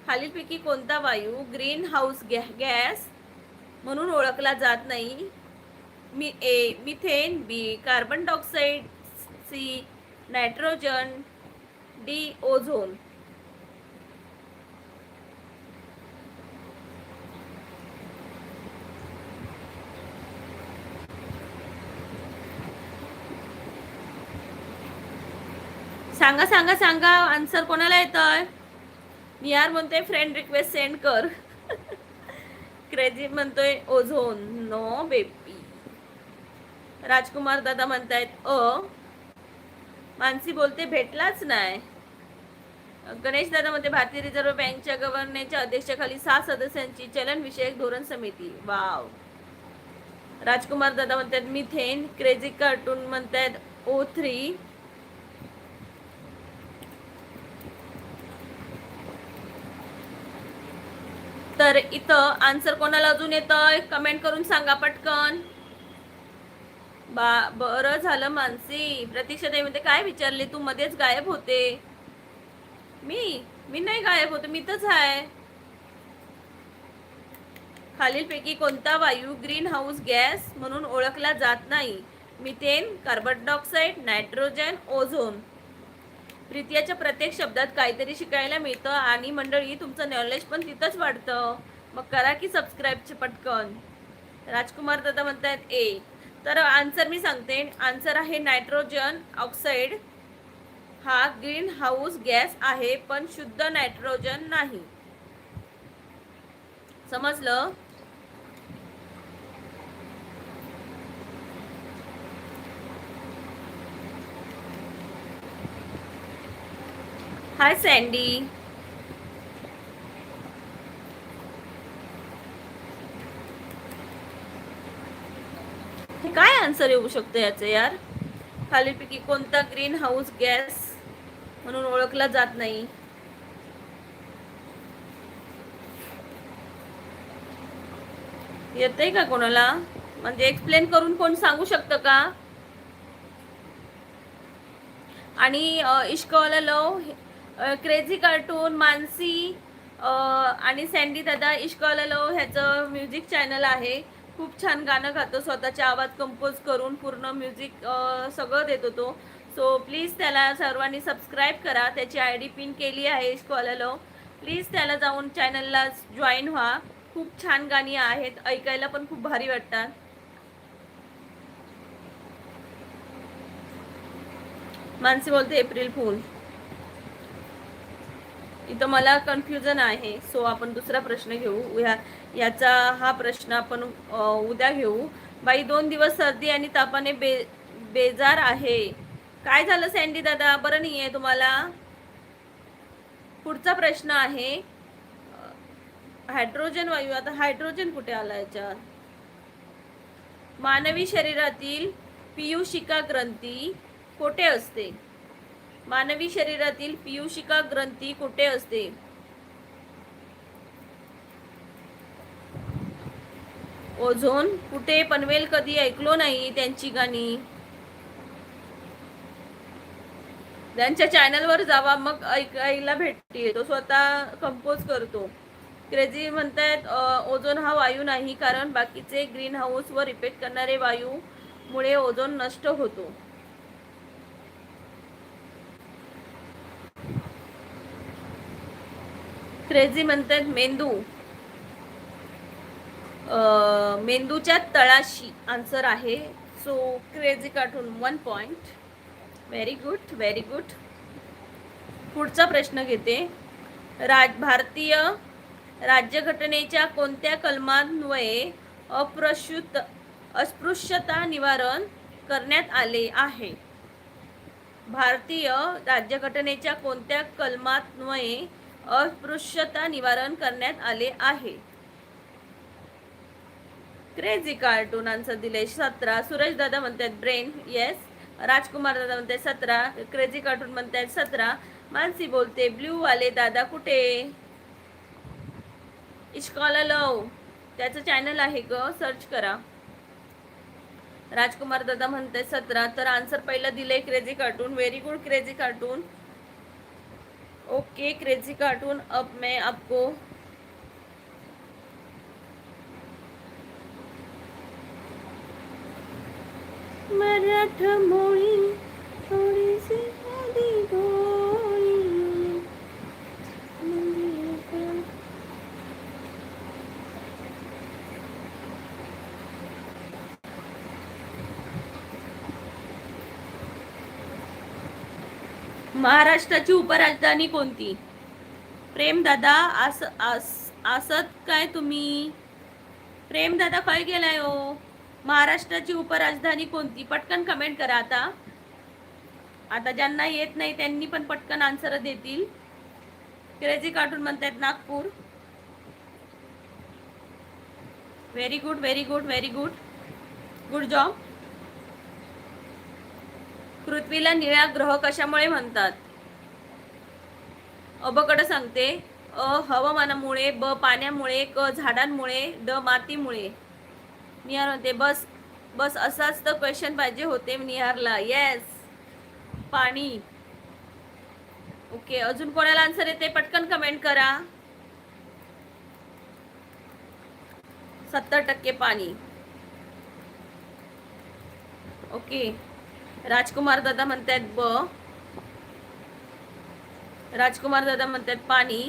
S1: खालीलपैकी कोणता वायू ग्रीन हाऊस गॅस म्हणून ओळखला जात नाही? A methane, B carbon dioxide, C nitrogen, D ozone. सांगा सांगा सांगा आन्सर कोणाला येतोय? निहार म्हणतोय फ्रेंड रिक्वेस्ट सेंड कर. क्रेझी म्हणतोय ओझोन. No baby. राजकुमार दादा म्हणतायत मानसी बोलते भेटलाच नाही. गणेश दादा म्हणते भारतीय रिझर्व्ह बँकच्या गव्हर्नरच्या अध्यक्षाखाली 6 सदस्यांची चलन विषयक धोरण समिती. वाव. राजकुमार दादा म्हणतात मिथेन. क्रेझी कार्टून म्हणतात O3. तर इथं आन्सर कोणाला अजून येतंय कमेंट करून सांगा पटकन. बरं झालं मानसी. प्रतीक्षा ताई म्हणते काय विचारले तू? मध्येच गायब होते. मी नाही गायब होते, मी तरच आहे. खालीलपैकी कोणता वायू ग्रीन हाऊस गॅस म्हणून ओळखला जात नाही? Methane, carbon dioxide, nitrogen, ozone. प्रीतियाच्या प्रत्येक शब्दात काहीतरी शिकायला मिळतं आणि मंडळी तुमचं नॉलेज पण तिथंच वाढतं. मग करा की सबस्क्राईबचे पटकन. राजकुमार दादा म्हणतात ए. तर आन्सर मी सांगते. आन्सर आहे नायट्रोजन ऑक्साईड हा ग्रीन हाऊस गॅस आहे, पण शुद्ध नायट्रोजन नाही. समजलं? हाय सँडी. काय आन्सर येऊ शकतो याचे यार? खालीलपैकी कोणता ग्रीन हाऊस गॅस म्हणून ओळखला जात नाही? येतंय का कोणाला? म्हणजे एक्सप्लेन करून कोण सांगू शकतं का? आणि इश्कवाला लव, क्रेझी कार्टून, मानसी आणि सँडी दादा, इश्कवाला लव ह्याचं म्युझिक चॅनल आहे. खूप छान गाणं गातो, स्वतःचे आवाज कंपोज करून पूर्ण म्युझिक सगळं देतो तो. सो प्लीज त्याला सर्वांनी सबस्क्राईब करा. त्याची ID पिन केली आहे इश्कवाला लव. प्लीज त्याला जाऊन चॅनलला जॉईन व्हा. खूप छान गाणी आहेत, ऐकायला पण खूप भारी वाटतात. मानसी बोलते एप्रिल फूल. इथं मला कन्फ्युजन आहे. सो आपण दुसरा प्रश्न घेऊ. याचा हा प्रश्न आपण उद्या घेऊ. बाई 2 दिवस सर्दी आणि तापाने बेजार आहे. काय झालं सँडी दादा? बरं नाही आहे तुम्हाला? पुढचा प्रश्न आहे हायड्रोजन वायू. आता हायड्रोजन कुठे आला याच्यात? मानवी शरीरातील पीयूषिका ग्रंथी कुठे असते? मानवी शरीरातील पीयूषिका ग्रंथी कुठे असते? ओझोन कुठे? पनवेल कधी ऐकलो नाही त्यांची गाणी. त्यांच्या चॅनलवर जावा, मग ऐकायला भेटते. तो स्वतः कंपोज करतो. क्रेझी म्हणतायत ओझोन हा वायू नाही, कारण बाकीचे ग्रीन हाऊस वर इफेक्ट करणारे वायू मुळे ओझोन नष्ट होतो. क्रेझी म्हणतात मेंदू, मेंदूच्या तळाशी आन्सर आहे. So crazy cartoon 1 point. Very good, very good. पुढचा प्रश्न घेते. भारतीय राज्यघटनेच्या कोणत्या कलमान्वये अस्पृश्यता निवारण करण्यात आले आहे? भारतीय राज्यघटनेच्या कोणत्या कलमान्वये अस्पृश्यता निवारण करण्यात आले आहे? क्रेझी कार्टून आन्सर दिले 17. सुरेश दादा म्हणतात ब्रेन. येस. राजकुमार दादा म्हणतात 17. क्रेझी कार्टून म्हणतात 17. मानसी बोलते ब्ल्यू वाले दादा कुठे? इश्कॉला लव त्याचं चॅनल आहे ग, सर्च करा. राजकुमार दादा म्हणते 17. तर आन्सर पहिला दिले crazy cartoon. Very good crazy cartoon. Okay crazy cartoon, अब मैं आपको मराठा मोळी थोडीशी आधी गोळी. महाराष्ट्राची उपराजधानी कोणती? प्रेम दादा असत काय तुम्ही? प्रेम दादा काय गेलाय हो? महाराष्ट्राची उपराजधानी कोणती? पटकन कमेंट करा. आता ज्यांना येत नाही त्यांनी पण पटकन आन्सर देतील. क्रेझी कार्टून म्हणतात Nagpur. Very good, very good, very good, good job. पृथ्वीला निळा ग्रह कशामुळे म्हणतात? अबकडे सांगते. हवामानामुळे, ब पाण्यामुळे, क झाडांमुळे, ड मातीमुळे. निहार म्हणते बस बस असाच तर क्वेश्चन पाहिजे होते निहारला. येस, पाणी. ओके, अजून कोणाला आन्सर येते पटकन कमेंट करा. 70% पाणी. ओके, राजकुमार दादा म्हणतात ब. राजकुमार दादा म्हणतात पाणी.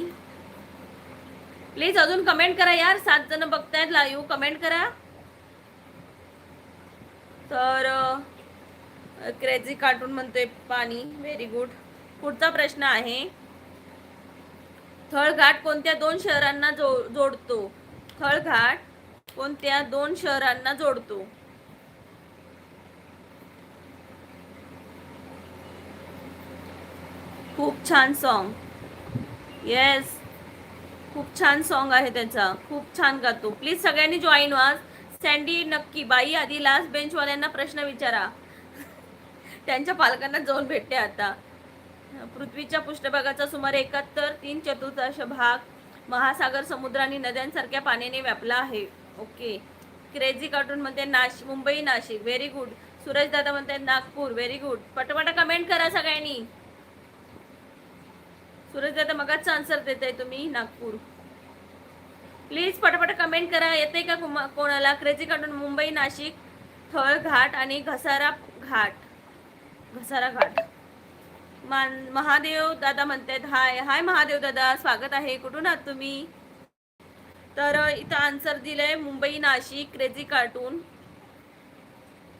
S1: प्लीज अजून कमेंट करा यार. 7 जण बघतायत लाईव्ह, कमेंट करा. तर क्रेझी कार्टून म्हणतोय पाणी. Very good. पुढचा प्रश्न आहे, थळघाट कोणत्या दोन शहरांना जोडतो? थळघाट कोणत्या दोन शहरांना जोडतो? खूप छान सॉन्ग. येस, खूप छान सॉन्ग आहे त्याचा. खूप छान गातो. प्लीज सगळ्यांनी जॉईन व्हा. सँडी नक्की. बाई आधी लास्ट बेंचवाल्यांना प्रश्न विचारा. त्यांच्या पालकांना जाऊन भेटते आता. पृथ्वीच्या पृष्ठभागाचा सुमारे 71.3 भाग महासागर, समुद्र आणि नद्यांसारख्या पाण्याने व्यापला आहे. ओके. क्रेझी कार्टून म्हणते मुंबई नाशिक. Very good. सूरज दादा म्हणते नागपूर. Very good. पटापटा कमेंट करा सगळ्यांनी. सूरज दादा मगाच आन्सर देताय तुम्ही, नागपूर. प्लीज पटापट कमेंट करा. येते का कोणाला? क्रेझी कार्टून मुंबई नाशिक, थळ घाट आणि घसारा घाट. घसारा घाट. महादेव दादा म्हणतात हाय. हाय महादेव दादा, स्वागत आहे. कुठून आहात तुम्ही? तर इथं आन्सर दिलंय Mumbai Nashik, crazy cartoon.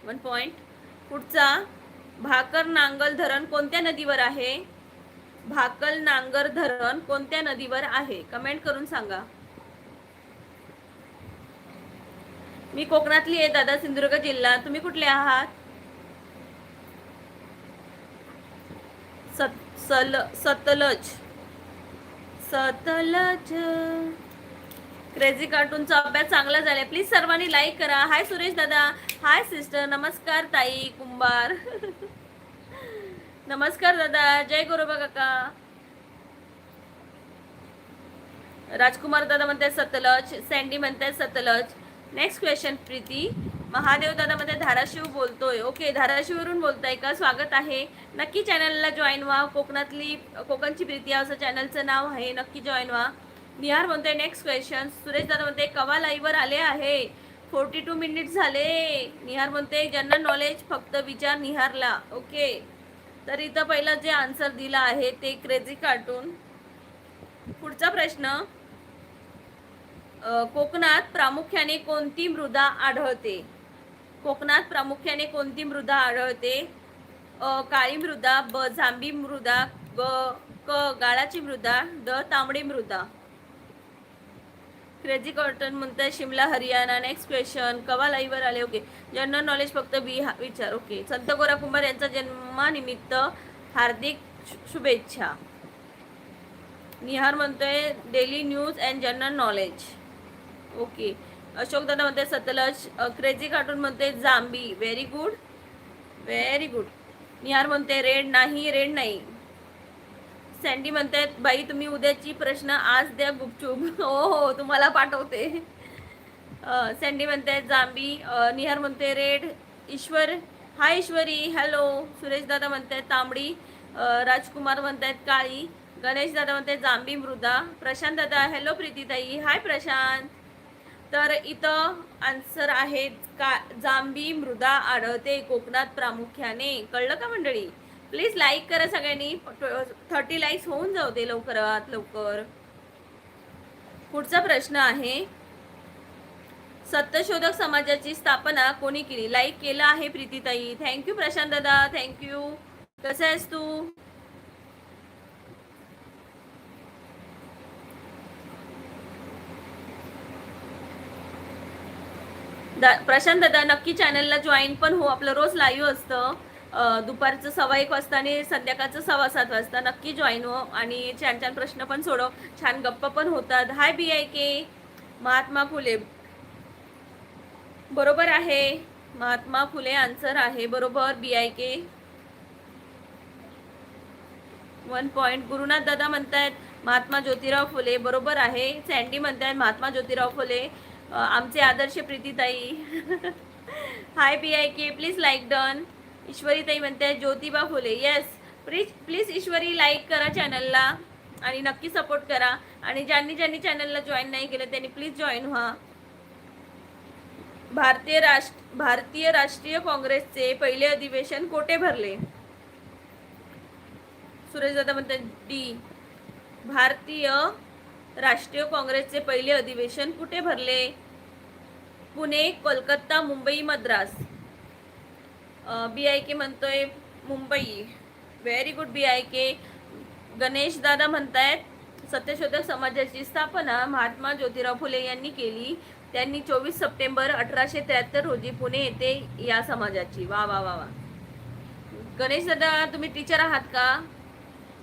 S1: 1 point. पुढचा, भाकर नांगल धरण कोणत्या नदीवर आहे? भाकल नांगर धरण कोणत्या नदीवर आहे? कमेंट करून सांगा. मी कोकणातली आहे दादा, सिंधुदुर्ग जिल्हा. तुम्ही कुठले आहात? सतलज. सतलज. क्रेझी कार्टूनचा अभ्यास चांगला झालाय. प्लीज सर्वांनी लाईक करा. हाय सुरेश दादा. हाय सिस्टर. नमस्कार ताई कुंभार. नमस्कार दादा. जय गुरुबा काका. राजकुमार दादा म्हणतात सतलज. सँडी म्हणतात सतलज. Next question Preeti. महादेव दादा म्हणते धाराशिव बोलतोय. ओके, धाराशिववरून बोलताय का? स्वागत आहे. नक्की चॅनलला जॉईन व्हा. कोकणची प्रीती असं चॅनलचं नाव आहे. नक्की जॉईन व्हा. निहार म्हणतोय नेक्स्ट क्वेश्चन. सुरेश दादा म्हणते कवा लाईव्हवर आले आहे. 42 मिनिट झाले. निहार म्हणते जनरल नॉलेज फक्त विचार निहारला. ओके, तर इथं पहिलं जे आन्सर दिलं आहे ते क्रेझी कार्टून. पुढचा प्रश्न, कोकणात प्रामुख्याने कोणती मृदा आढळते? कोकणात प्रामुख्याने कोणती मृदा आढळते? काळी मृदा, ब जांभी मृदा, क गाळाची मृदा, ड तांबडी मृदा. क्रेझी कॉटन म्हणतात शिमला हरियाणा. नेक्स्ट क्वेश्चन, कवा लाईव्हवर आले? ओके, जनरल नॉलेज फक्त विचार. ओके, संत गोरा कुंभार यांचा जन्मानिमित्त हार्दिक शुभेच्छा. निहार म्हणतोय daily news and general knowledge. Okay, Ashok दादा म्हणते सतलज. क्रेझी कार्टून म्हणते जांबी. Very good, very good. Nihar म्हणते रेड नाही. सँडी म्हणतात बाई तुम्ही उद्याची प्रश्न आज द्या गुपचूप. हो, तुम्हाला पाठवते. सँडी म्हणते जांबी. निहार म्हणते रेड. ईश्वर, हाय ईश्वरी. हॅलो. सुरेश दादा म्हणतात तांबडी. राजकुमार म्हणतात काळी. गणेश दादा म्हणते जांभी मृदा. प्रशांत दादा, हॅलो प्रीतीताई. हाय प्रशांत. तर इथं आन्सर आहे का जांभी मृदा आढळते कोकणात प्रामुख्याने. कळलं का मंडळी? प्लीज लाईक करा सगळ्यांनी. 30 लाईक्स होऊन जाऊ दे लवकरात लवकर. पुढचा प्रश्न आहे, सत्यशोधक समाजाची स्थापना कोणी केली? लाईक केलं आहे प्रीतीताई. थँक्यू प्रशांत दादा, थँक्यू. कसं आहेस तू? प्रशांत दादा नक्की चॅनलला जॉईन पण हो. आपलं रोज लाईव्ह असतं दुपारचं 1:15 वाजता आणि संध्याकाळचं 7:15 वाजता. नक्की जॉईन हो आणि छान छान प्रश्न पण सोडव. छान गप्पा पण होतात. हाय BIK. महात्मा फुले बरोबर आहे. महात्मा फुले आन्सर आहे बरोबर. BIK 1 point. गुरुनाथ दादा म्हणतायत महात्मा ज्योतिराव फुले बरोबर आहे. सँडी म्हणतायत महात्मा ज्योतिराव फुले आमचे आदर्श प्रीतीताई. Hi BIK. Please like done. ईश्वरीताई म्हणते Jyotiba Phule. Yes, please Ishwari like करा चॅनलला आणि नक्की सपोर्ट करा. आणि ज्यांनी चॅनलला जॉईन नाही केलं त्यांनी प्लीज जॉईन व्हा. भारतीय राष्ट्रीय काँग्रेसचे पहिले अधिवेशन कोठे भरले? सुरेश दादा म्हणतात डी. भारतीय राष्ट्रीय काँग्रेसचे पहिले अधिवेशन कुठे भरले? पुणे, कोलकाता, मुंबई, मद्रास. BIK म्हणतोय Mumbai. Very good BIK. Ganesh दादा म्हणतायत सत्यशोधक समाजाची स्थापना महात्मा ज्योतिराव फुले यांनी केली. त्यांनी 24 सप्टेंबर 1873 रोजी पुणे येथे या समाजाची. वा वा वा वा. गणेश दादा तुम्ही टीचर आहात का?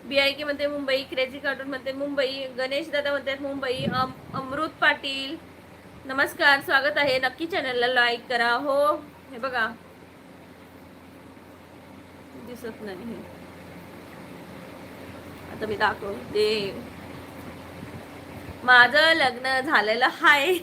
S1: BIK म्हणते मुंबई. क्रेझी कार्टून म्हणते मुंबई. गणेश दादा म्हणतात मुंबई. अमृत पाटील नमस्कार, स्वागत आहे. नक्की चॅनलला लाईक करा. हो हे बघा दिसत नाही, आता मी दाखवते. माझं लग्न झालेलं आहे.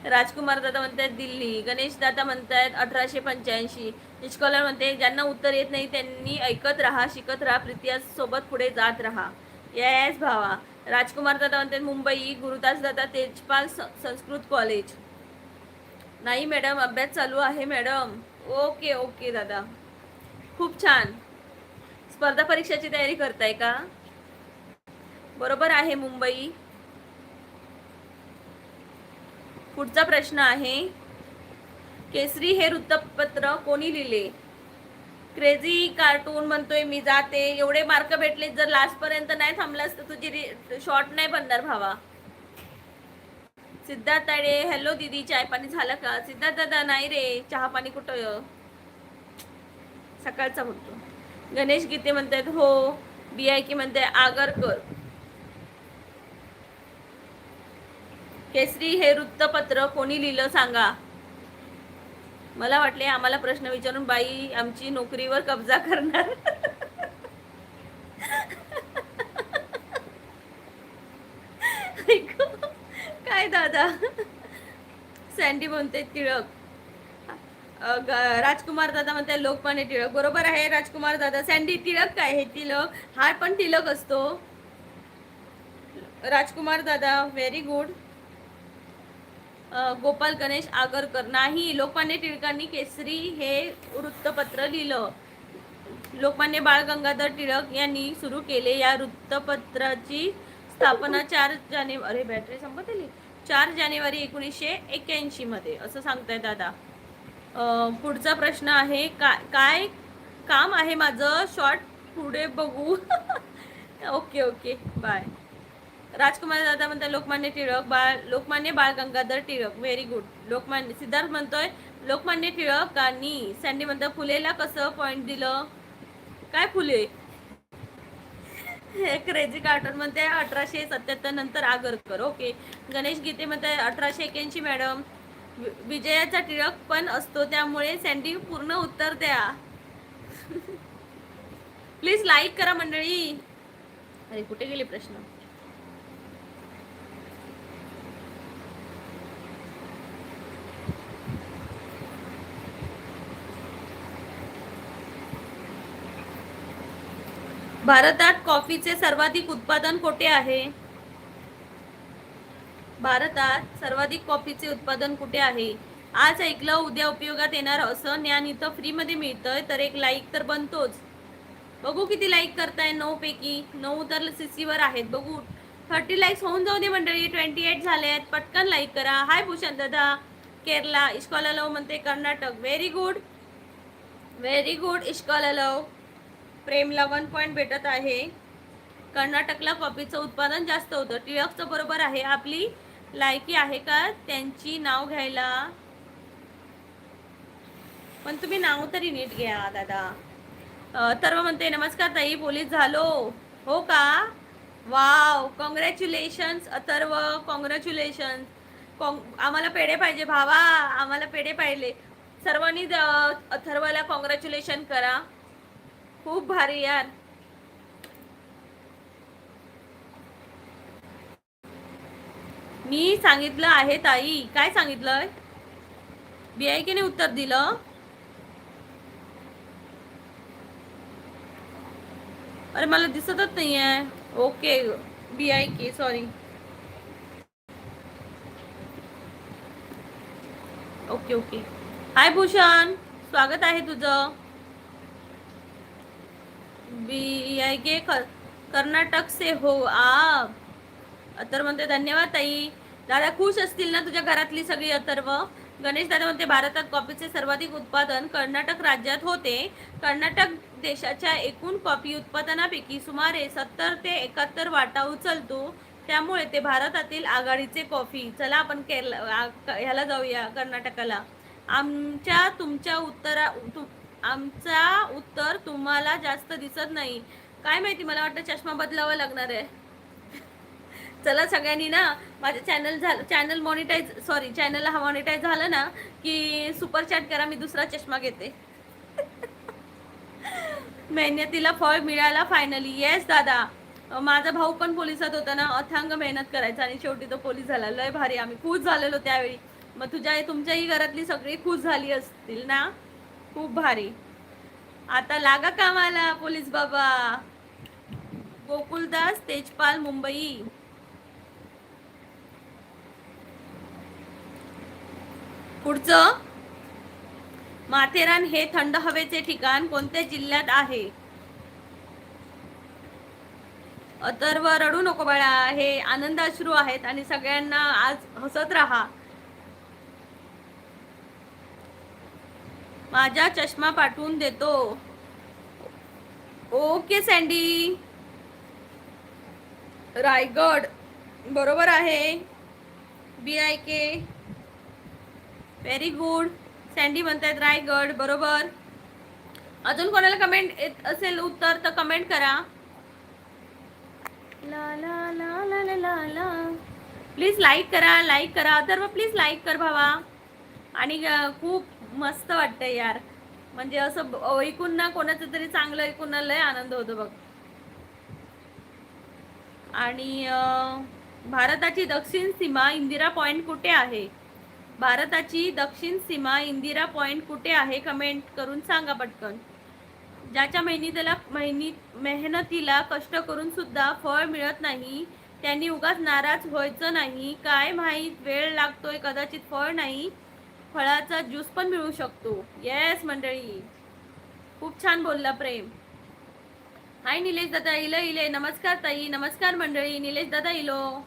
S1: राजकुमार दादा म्हणतात दिल्ली. गणेश दादा म्हणतात 1885. निष्कॉलर म्हणते ज्यांना उत्तर येत नाही त्यांनी ऐकत राहा, शिकत राहा, प्रीतिया सोबत पुढे जात राहा. येस भावा. राजकुमार दादा म्हणतात मुंबई. गुरुदास दादा तेजपाल संस्कृत कॉलेज. नाही मॅडम अभ्यास चालू आहे मॅडम. ओके ओके दादा, खूप छान. स्पर्धा परीक्षाची तयारी करताय का? बरोबर आहे मुंबई. पुढचा प्रश्न आहे केसरी हे वृत्तपत्र कोणी लिहिले? क्रेझी कार्टून म्हणतोय मी जाते. एवढे मार्क भेटले, जर लास्ट पर्यंत नाही थांबलास तर तुझी शॉर्ट नाही बनणार भावा. सिद्धार्थ ताडे हॅलो दीदी, चाय पाणी झालं का? सिद्धार्थ दादा नाही रे, चहा पाणी कुठं, सकाळचा म्हणतो. गणेश गीते म्हणतात हो. BIK म्हणते आगरकर. केसरी हे वृत्तपत्र कोणी लिहिलं सांगा. मला वाटले आम्हाला प्रश्न विचारून बाई आमची नोकरीवर कब्जा करणार. काय दादा. सँडी म्हणते टिळक. राजकुमार दादा म्हणते लोकमान्य टिळक. बरोबर आहे राजकुमार दादा. सँडी टिळक काय हे टिळक, हा पण टिळक असतो. राजकुमार दादा व्हेरी गुड. गोपाल गणेश आगरकर नाही. लोकमान्य टिळकांनी केसरी हे वृत्तपत्र लिहिलं. लोकमान्य बाळ गंगाधर टिळक यांनी सुरू केले. या वृत्तपत्राची स्थापना 4 जानेवारी अरे बॅटरी संपत आली 4 जानेवारी 1981 मध्ये असं सांगताय दादा. पुढचा प्रश्न आहे काय काम आहे माझं, शॉर्ट पुढे बघू. Okay okay bye. राजकुमार दादा म्हणतात लोकमान्य टिळक. लोकमान्य बाळ गंगाधर टिळक. Very good. लोकमान्य. सिद्धार्थ म्हणतोय लोकमान्य टिळकांनी. सँडी म्हणतो फुलेला कसं पॉइंट दिलं? काय फुले? हे क्रेझी कार्टून म्हणते 1877 नंतर आगरकर. ओके. गणेश गीते म्हणते 1881 मॅडम. विजयाचा टिळक पण असतो, त्यामुळे सँडी पूर्ण उत्तर द्या. प्लीज लाईक करा मंडळी. अरे कुठे गेले प्रश्न? भारतात कॉफीचे सर्वाधिक उत्पादन कोठे आहे? भारतात सर्वाधिक कॉफीचे उत्पादन कुठे आहे? आज ऐकलं उद्या उपयोगात येणार असं ज्ञान इथं फ्रीमध्ये मिळतंय, तर एक लाईक तर बनतोच. बघू किती लाईक करताय. 9 पैकी 9 तर CC वर आहेत. बघू 30 लाईक्स होऊन जाऊ दे मंडळी. 28 झाले आहेत. पटकन लाईक करा. हाय भूषण दादा केरला. इश्कॉलालव म्हणते Karnataka. Very good very good. इश्कॉलालव. प्रेमला 1 पॉईंट भेटत आहे. कर्नाटकला कॉफीचं उत्पादन जास्त होतं. टिळकचं बरोबर आहे. आपली लायकी आहे का त्यांची नाव घ्यायला? पण तुम्ही नाव तरी नीट घ्या दादा. तर म्हणते नमस्कार ताई, पोलीस झालो. हो का? Wow, congratulations Atharva. कॉंग्रॅच्युलेशन्स. आम्हाला पेढे पाहिजे भावा, आम्हाला पेढे पाहिजे. सर्वांनी अथर्वला कॉंग्रॅच्युलेशन करा. खूप भारी यार. मी सांगितलं आहे ताई. काय सांगितलंय? BIK ने उत्तर दिलं. अरे मला दिसतच नाही आहे. Okay BIK sorry. Okay okay. Hi Bhushan, स्वागत आहे तुझं. BIK कर्नाटक से हो आप. अथर्व म्हणते धन्यवाद ताई. दादा खुश असतील ना तुझ्या घरातली सगळी अथर्व? गणेश दादा म्हणते भारतात कॉफीचे सर्वाधिक उत्पादन कर्नाटक राज्यात होते. कर्नाटक देशाच्या एकूण कॉफी उत्पादनापैकी सुमारे 70 ते 71 वाटा उचलतो. त्यामुळे ते भारतातील आघाडीचे कॉफी. चला आपण ह्याला जाऊया कर्नाटकाला. आमचा उत्तर तुम्हाला जास्त दिसत नाही. काय माहिती, मला वाटतं चष्मा बदलावा लागणार आहे. चला सगळ्यांनी ना माझं चॅनल मॉनिटाईज झालं ना की सुपर चॅट करा, मी दुसरा चष्मा घेते. मेहनतीला फळ मिळाला फायनली. येस दादा, माझा भाऊ पण पोलिसात होता ना, अथांग मेहनत करायचा आणि शेवटी तो पोलीस झाला. लय भारी, आम्ही खुश झालेलो त्यावेळी. मग तुमच्याही घरातली सगळी खुश झाली असतील ना. खूप भारी. आता लागा कामाला पोलीस बाबा. गोकुलदास तेजपाल, मुंबई. पुढचं, माथेरान हे थंड हवेचे ठिकाण कोणत्या जिल्ह्यात आहे? अथर्व, रडू नको बाळा, हे आनंद अश्रू आहेत आणि सगळ्यांना आज हसत राहा. माझा चष्मा पाठवून देतो. Okay sandy. रायगड बरोबर आहे. BIK very good. सँडी म्हणतायत रायगड बरोबर. अजून कोणाला कमेंट येत असेल उत्तर तर कमेंट करा. ला ला ला ला ला ला ला. प्लीज लाईक करा. अथर्व प्लीज लाईक कर भावा. आणि खूप मस्त वाटतं यार, म्हणजे असं ऐकून ना, कोणाचं तरी चांगलं ऐकून ना लय आनंद होतो बघ. आणि भारताची दक्षिण सीमा इंदिरा पॉइंट कुठे आहे? भारताची दक्षिण सीमा इंदिरा पॉइंट कुठे आहे? कमेंट करून सांगा पटकन. ज्याच्या मेहनतीला कष्ट करून सुद्धा फळ मिळत नाही त्यांनी उगाच नाराज व्हायचं नाही. काय माहीत वेळ लागतोय, कदाचित फळ नाही, फळाचा ज्यूस पण मिळू शकतो. येस मंडळी, खूप छान बोलला प्रेम. हाय निलेश दादा, इले नमस्कार ताई, नमस्कार मंडळी. निलेश दादा इलो,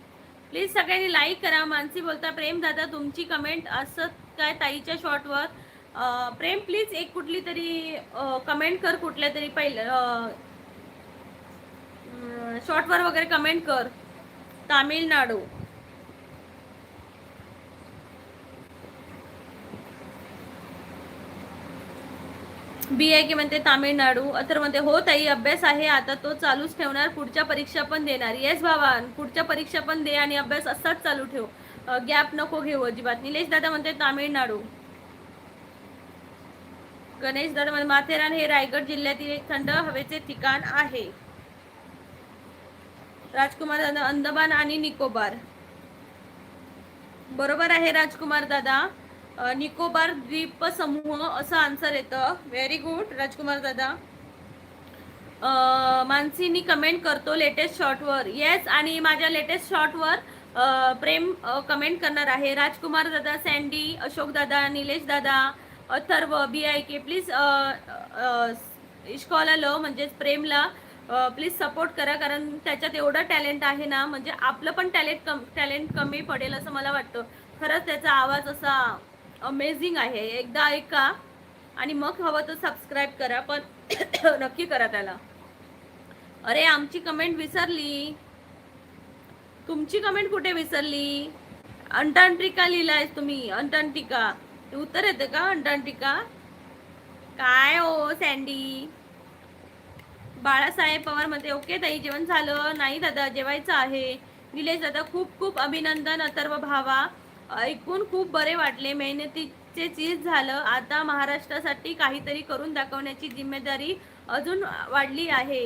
S1: प्लीज सगळ्यांनी लाईक करा. मानसी बोलता प्रेम दादा तुमची कमेंट असत काय ताईच्या शॉर्टवर? प्रेम प्लीज एक कुठली तरी कमेंट कर, कुठल्या तरी पहिलं शॉर्टवर वगैरे कमेंट कर. तामिळनाडू. BIK म्हणते तामिळनाडू. अथर म्हणते हो ताई, अभ्यास आहे आता तो चालूच ठेवणार, पुढच्या परीक्षा पण देणार. येस बाबा, पुढच्या परीक्षा पण दे आणि अभ्यास असाच चालू ठेव, गॅप नको घेऊ अजिबात. निलेश दादा म्हणते तामिळनाडू. गणेश दादा म्हणते माथेरान हे रायगड जिल्ह्यातील एक थंड हवेचे ठिकाण आहे. राजकुमार दादा अंदमान आणि निकोबार बरोबर आहे. राजकुमार दादा निकोबार द्वीप समूह असं आन्सर येतं. व्हेरी गुड राजकुमार दादा. मानसीनी कमेंट करतो लेटेस्ट शॉर्टवर. येस, आणि माझ्या लेटेस्ट शॉर्टवर प्रेम कमेंट करणार आहे. राजकुमार दादा, सँडी, अशोक दादा, निलेश दादा, अथर्व, BIK प्लीज इश्कॉला लो म्हणजेच प्रेमला प्लीज सपोर्ट करा, कारण त्याच्यात एवढं टॅलेंट आहे ना, म्हणजे आपलं पण टॅलेंट कमी पडेल असं मला वाटतं. खरंच त्याचा आवाज असा अमेझिंग आहे. एकदा ऐका आणि मग हवं तर सबस्क्राईब करा, पण नक्की करा त्याला. अरे आमची कमेंट विसरली, तुमची कमेंट कुठे विसरली? अंटार्क्टिका लिहिलाय तुम्ही. अंटार्क्टिका उत्तर येते का? अंटार्क्टिका काय हो सँडी? बाळासाहेब पवार मध्ये ओके ताई जेवण झालं नाही दादा, जेवायचं आहे. निलेश दादा खूप खूप अभिनंदन. अथर्व भावा ऐकून खूप बरे वाटले, मेहनतीचे चीज झालं. आता महाराष्ट्रासाठी काहीतरी करून दाखवण्याची जिम्मेदारी अजून वाढली आहे.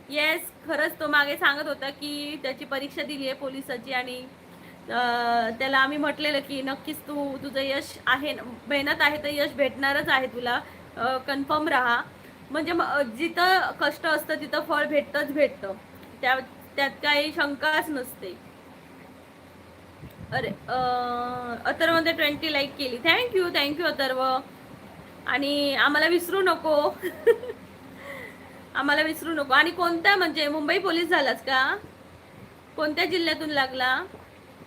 S1: येस, खरंच तो मागे सांगत होता की त्याची परीक्षा दिली आहे पोलिसाची आणि त्याला आम्ही म्हटलेलं की नक्कीच तुझं यश आहे, मेहनत आहे तर यश भेटणारच आहे तुला, कन्फर्म राहा. म्हणजे जिथं कष्ट असतं तिथं फळ भेटतं, त्यात काही शंकाच नसते. अरे अथर्वमध्ये 20 लाईक केली. थँक्यू अथर्व. आणि आम्हाला विसरू नको आम्हाला विसरू नको. आणि कोणत्या, म्हणजे मुंबई पोलीस झालास का? कोणत्या जिल्ह्यातून लागला?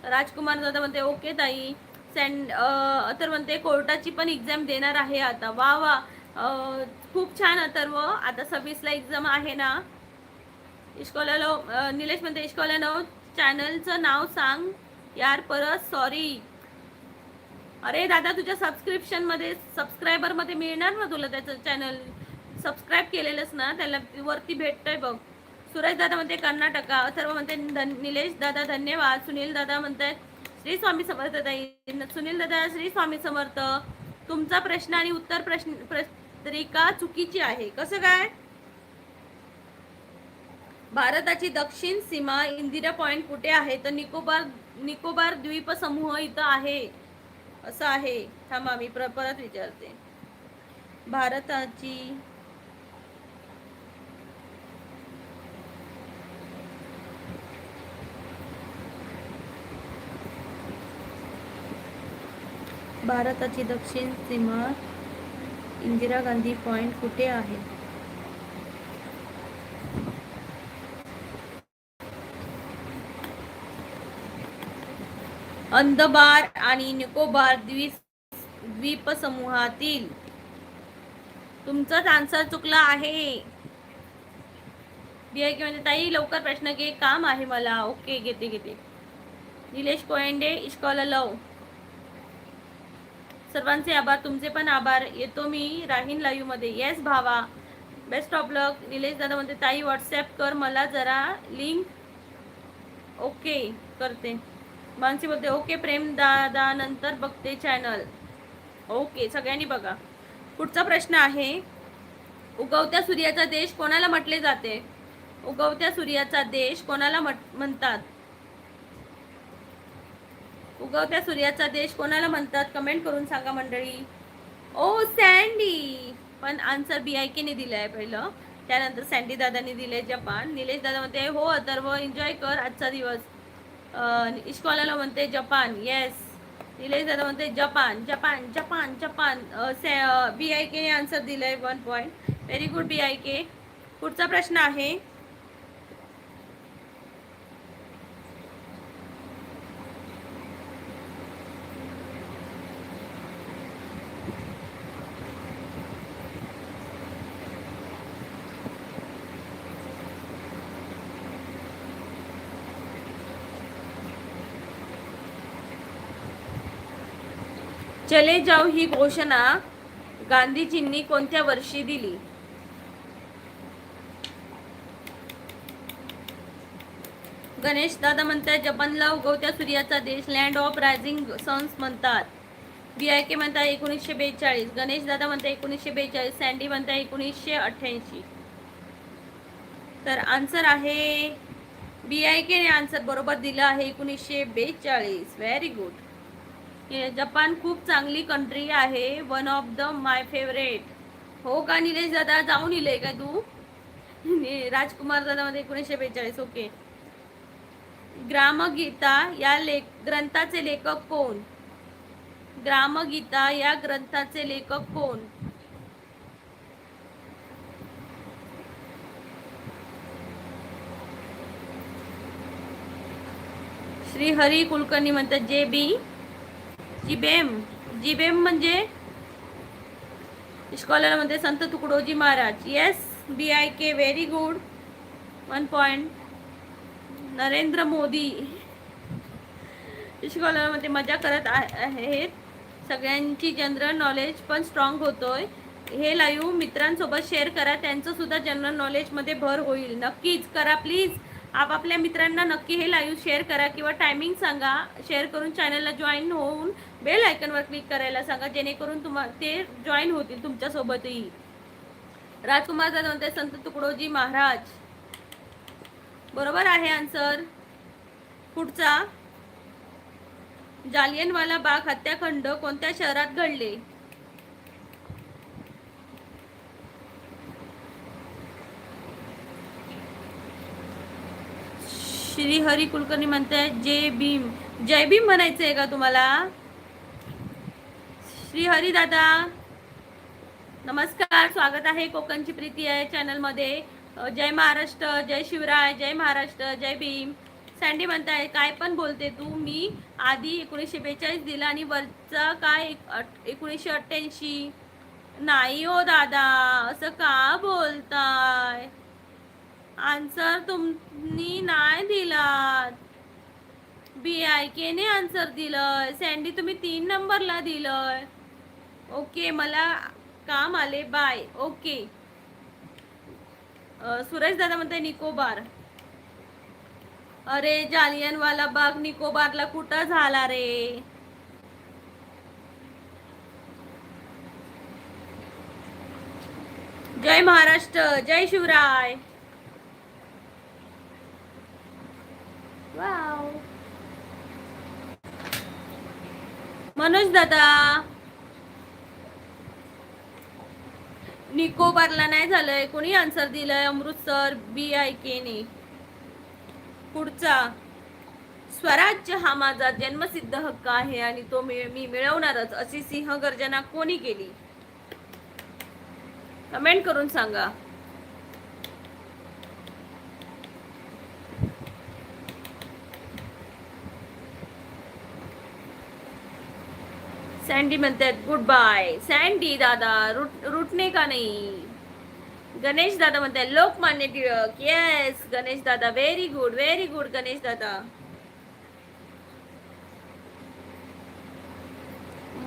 S1: राजकुमार दादा म्हणते ओके ताई. अथर्व म्हणते कोर्टाची पण एक्झाम देणार आहे आता. वा वा, खूप छान अथर्व. आता 26ला एक्झाम आहे ना. इश्कोला निलेश म्हणते इश्कोला नो चॅनलचं नाव सांग यार परत, सॉरी. अरे दादा, तुझ्या सबस्क्रायबर मध्ये मिळणार ना तुला त्याचं चॅनल. सबस्क्राईब केलेलंच ना, त्याला वरती भेटतंय बघ. सुरेश दादा म्हणते कर्नाटका. अथर्व म्हणते निलेश दादा धन्यवाद. सुनील दादा म्हणते श्री स्वामी समर्थ ताई. सुनील दादा श्री स्वामी समर्थ. तुमचा प्रश्न आणि उत्तर पत्रिका चुकीची आहे. कसं काय? भारताची दक्षिण सीमा इंदिरा पॉइंट कुठे आहे? तर निकोबार द्वीप समूह इथं आहे असं आहे. थांबा मी परत विचारते. भारताची दक्षिण सीमा इंदिरा गांधी पॉइंट कुठे आहे? अंदमान आणि निकोबार द्वीप समूहातील. तुमचाच आन्सर चुकला आहे. बीआयके म्हणजे ताई लवकर प्रश्न घे, काम आहे मला. ओके, घेते. निलेश कोयंडे इश्कॉला लव. सर्वांचे आभार, तुमचे पण आभार. येतो मी राहीन लाईव्ह मध्ये. येस भावा, बेस्ट ऑफ लक. निलेश दादा म्हणते ताई व्हॉट्सअप कर मला जरा लिंक. ओके, करते. मानसी बोलते ओके प्रेम दादा, नंतर बघते चॅनल. ओके, सगळ्यांनी बघा. पुढचा प्रश्न आहे, उगवत्या सूर्याचा देश कोणाला म्हटले जाते? उगवत्या सूर्याचा देश कोणाला म्हणतात? उगवत्या सूर्याचा देश कोणाला म्हणतात? कमेंट करून सांगा मंडळी. ओ सँडी, पण आन्सर BIK ने दिलाय पहिलं, त्यानंतर सँडी दादांनी दिले जपान. निलेश दादा म्हणते हो अथर्व एन्जॉय कर आजचा दिवस. इश्कॉलाला म्हणते जपान. येस, निलेश दादा म्हणते जपान. BIK ने आन्सर दिलंय 1 पॉइंट. Very good BIK. पुढचा प्रश्न आहे, चले जाऊ ही घोषणा गांधीजींनी कोणत्या वर्षी दिली? गणेश दादा म्हणतात जपानला उगवत्या सूर्याचा देश, लँड ऑफ रायझिंग सन्स म्हणतात. BIK म्हणतात 1942. गणेश दादा म्हणतात 1942. सँडी म्हणतात 1988. तर आन्सर आहे BIK ने आन्सर बरोबर दिलं आहे 1942. Very good. जपान खूप चांगली कंट्री आहे, one of the my favourite. हो का निलेश दादा, जाऊन इले का तू? राजकुमार दादा मध्ये 1942. ओके. ग्रामगीता या ग्रंथाचे लेखक कोण? ग्रामगीता या ग्रंथाचे लेखक कोण? श्री हरी कुलकर्णी म्हणतात जीबेम म्हणजे स्कॉलर मध्ये संत Tukdoji Maharaj. Yes BIK, very good. 1 point. Narendra Modi scholar मध्ये मजा करत आहेत. सगळ्यांची जनरल नॉलेज पण स्ट्रॉंग होतोय. हे लाईव्ह मित्रांसोबत शेअर करा, त्यांचं सुद्धा जनरल नॉलेज मध्ये भर होईल. नक्कीच करा प्लीज. आपापल्या मित्रांना नक्की हे लाईव्ह शेअर करा किंवा टायमिंग सांगा. शेअर करून चॅनलला जॉईन होऊन बेल आयकॉनवर क्लिक करायला सांगा, जेणेकरून ते जॉईन होतील तुमच्यासोबतही. राजकुमार दादा म्हणते संत तुकडोजी महाराज. बरोबर आहे आन्सर. पुढचा, जालियनवाला बाग हत्याकांड कोणत्या शहरात घडले? श्री हरी कुलकर्णी म्हणताय जय भीम. जय भीम म्हणायचंय का तुम्हाला? श्री हरी दादा नमस्कार, स्वागत आहे. कोकणची प्रीती आहे चॅनल मध्ये. जय महाराष्ट्र, जय शिवराय, जय महाराष्ट्र, जय भीम. सँडी म्हणताय काय पण बोलते तू, मी आधी 1942 दिला आणि वरचा काय 1988. नाही हो दादा, असं का बोलताय? आन्सर तुम्ही नाही दिलात. BIK ने आन्सर दिलंय. सँडी तुम्ही 3 नंबरला दिलंय. ओके, मला काम आले, बाय. ओके. सुरेश दादा म्हणते निकोबार. अरे जालियनवाला बाग निकोबारला कुठं झाला रे? जय महाराष्ट्र, जय शिवराय. वाव. मनोज दादा निकोबारला नाही झालंय. कोणी आन्सर दिलंय? अमृतसर BIK ने. पुढचा, स्वराज्य हा माझा जन्मसिद्ध हक्क आहे आणि तो मी मिळवणारच, अशी सिंह गर्जना कोणी केली? कमेंट करून सांगा. सँडी म्हणतात गुड बाय. सँडी दादा रुटणे का नाही? गणेश दादा म्हणतात लोकमान्य टिळक. येस गणेश दादा, व्हेरी गुड गणेश दादा.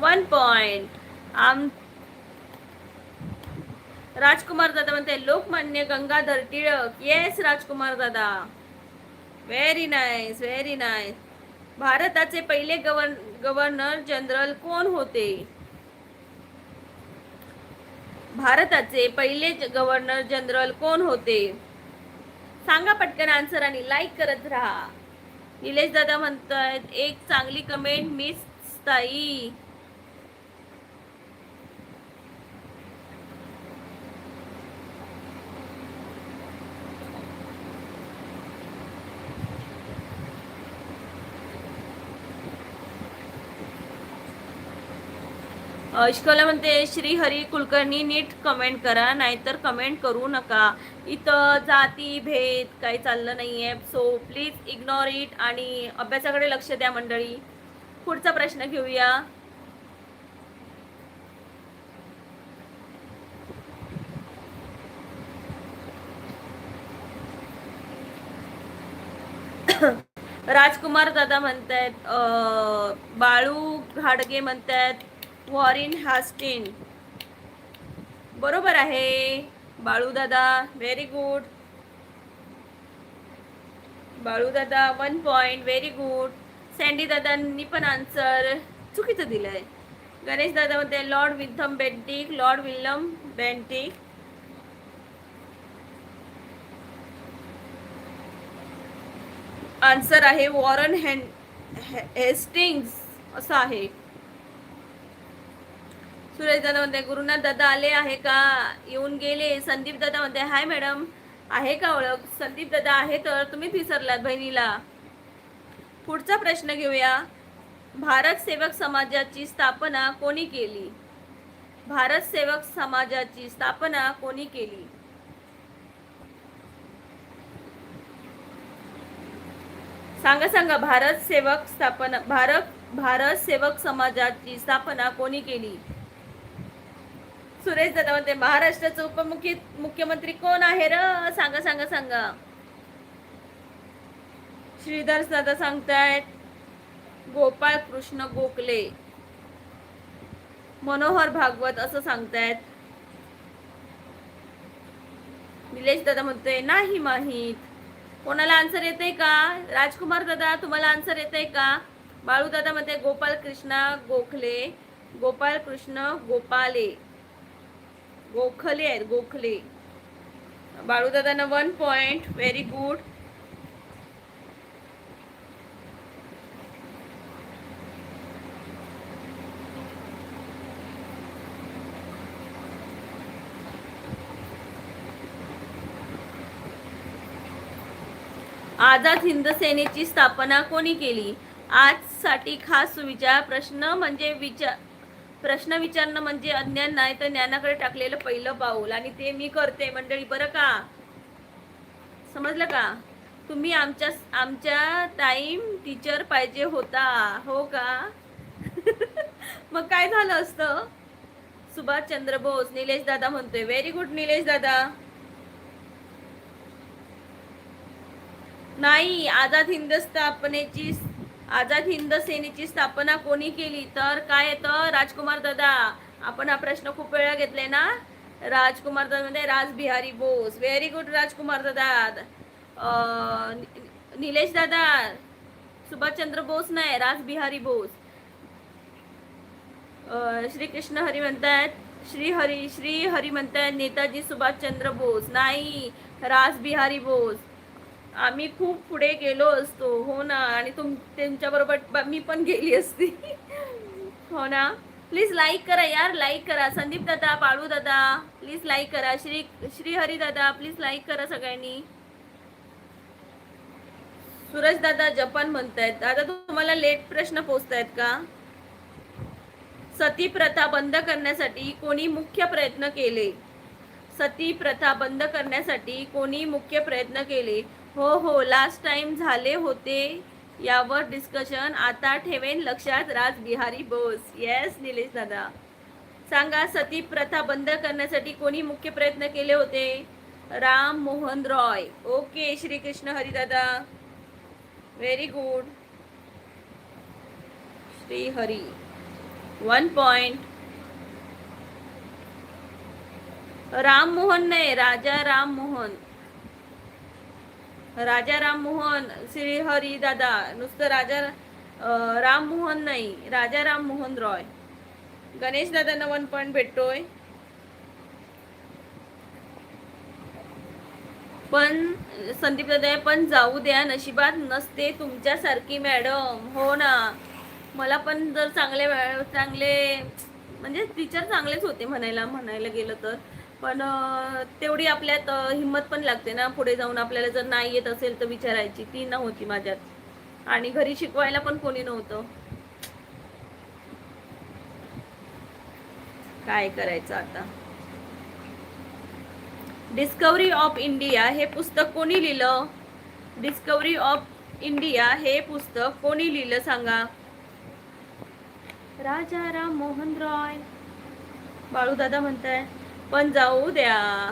S1: 1 पॉइंट. राजकुमार दादा म्हणते लोकमान्य गंगाधर टिळक. येस राजकुमार दादा, व्हेरी नाईस. भारताचे पहिले गव्हर्नर जनरल कोण होते? भारताचे पहिले गव्हर्नर जनरल कोण होते? सांगा पटकन आन्सर आणि लाईक करत राहा. निलेश दादा म्हणतात एक चांगली कमेंट मिस ताई. इश्कला म्हणते श्रीहरी कुलकर्णी नीट कमेंट करा, नाहीतर कमेंट करू नका. इथं जाती भेद काही चाललं नाहीये, सो प्लीज इग्नोर इट आणि अभ्यासाकडे लक्ष द्या मंडळी. पुढचा प्रश्न घेऊया. राजकुमार दादा म्हणतायत बाळू घाडगे म्हणतायत वॉरेन हास्टिन. बरोबर आहे बाळू दादा, व्हेरी गुड. बाळू दादा 1 पॉइंट, व्हेरी गुड. सँडी दादांनी पण आन्सर चुकीचं दिलंय. गणेश दादा म्हणते लॉर्ड विल्यम बेंटिक. आन्सर आहे वॉरन हेस्टिंग्स असं आहे. सुरेश दादा म्हणते गुरुनाथ दादा आले आहे का? येऊन गेले. संदीप दादा म्हणते हाय मॅडम, आहे का ओळख? संदीप दादा आहे तर तुम्हीच विसरलात बहिणीला. पुढचा प्रश्न घेऊया. भारत सेवक समाजाची स्थापना कोणी केली? भारत सेवक समाजाची स्थापना कोणी केली? सांगा. भारत सेवक समाजाची स्थापना कोणी केली? सुरेश दादा म्हणते महाराष्ट्राचे मुख्यमंत्री कोण आहे र? सांगा. श्रीधर दादा सांगतायत गोपाळ कृष्ण गोखले. मनोहर भागवत असं सांगतायत. निलेश दादा म्हणतोय नाही माहित. कोणाला आन्सर येतंय का? राजकुमार दादा तुम्हाला आन्सर येतंय का? बाळू दादा म्हणते गोपाळ कृष्ण गोखले आहेत गोखले. बाळू दादांना 1 point, very good. Azad Hind सेनेची स्थापना कोणी केली? आजसाठी खास सुविचार. प्रश्न विचारणं म्हणजे अज्ञान नाही तर ज्ञानाकडे टाकलेलं पहिलं पाऊल, आणि ते मी करते मंडळी, बरं का? समजलं का? तुम्ही आमच्या टाइम टीचर पाहिजे होता. हो का? मग काय झालं असतं? सुभाष चंद्र बोस, निलेश दादा म्हणतोय. व्हेरी गुड निलेश दादा. नाही, आझाद हिंद सेनेची स्थापना कोणी केली? तर काय येतं राजकुमार दादा. आपण हा प्रश्न खूप वेळा घेतलाय ना. राजकुमार दादा म्हणजे रासबिहारी बोस. व्हेरी गुड राजकुमार दादा. निलेश दादा, सुभाषचंद्र बोस नाही, रासबिहारी बोस. श्री कृष्ण हरी म्हणतायत. श्री हरी म्हणतायत नेताजी सुभाषचंद्र बोस. नाही, रासबिहारी बोस. आम्ही खूप पुढे गेलो असतो. हो ना. आणि त्यांच्याबरोबर मी पण गेली असती. हो ना. प्लीज लाईक करा यार, लाईक करा. संदीप दादा, बाळू दादा प्लीज लाईक करा. श्री हरी दादा प्लीज लाईक करा सगळ्यांनी. सूरज दादा जपान म्हणतायत. दादा तुम्हाला लेट प्रश्न पोचतायत का? सती प्रथा बंद करण्यासाठी कोणी मुख्य प्रयत्न केले? सती प्रथा बंद करण्यासाठी कोणी मुख्य प्रयत्न केले? हो, लास्ट टाइम झाले होते यावर डिस्कशन. आता ठेवेन लक्षात रासबिहारी बोस. येस निलेश दादा. सांगा, सती प्रथा बंद करण्यासाठी कोणी मुख्य प्रयत्न केले होते? राम मोहन रॉय. ओके श्रीकृष्ण हरिदादा, very good. Shri Hari 1 point. Ram Mohan नाही, राजा राम मोहन. राजा राम मोहन. श्री हरी दादा नुसतं राम मोहन नाही, राजा राम मोहन रॉय. गणेश दादांना 1 पॉइंट भेटतोय. पण संदीप दादा पण जाऊ द्या, नशिबात नसते तुमच्यासारखी मॅडम. हो ना. मला पण जर चांगले म्हणजे टीचर चांगलेच होते म्हणायला गेलं तर. पण तेवढी आपल्यात हिंमत पण लागते ना, पुढे जाऊन आपल्याला जर नाही येत असेल तर विचारायची. ती नव्हती माझ्यात. आणि घरी शिकवायला पण कोणी नव्हतं. काय करायचं आता. डिस्कवरी ऑफ इंडिया हे पुस्तक कोणी लिहिलं? डिस्कवरी ऑफ इंडिया हे पुस्तक कोणी लिहिलं सांगा? राजा राम मोहन रॉय. बाळू दादा म्हणताय पण जाऊ द्या.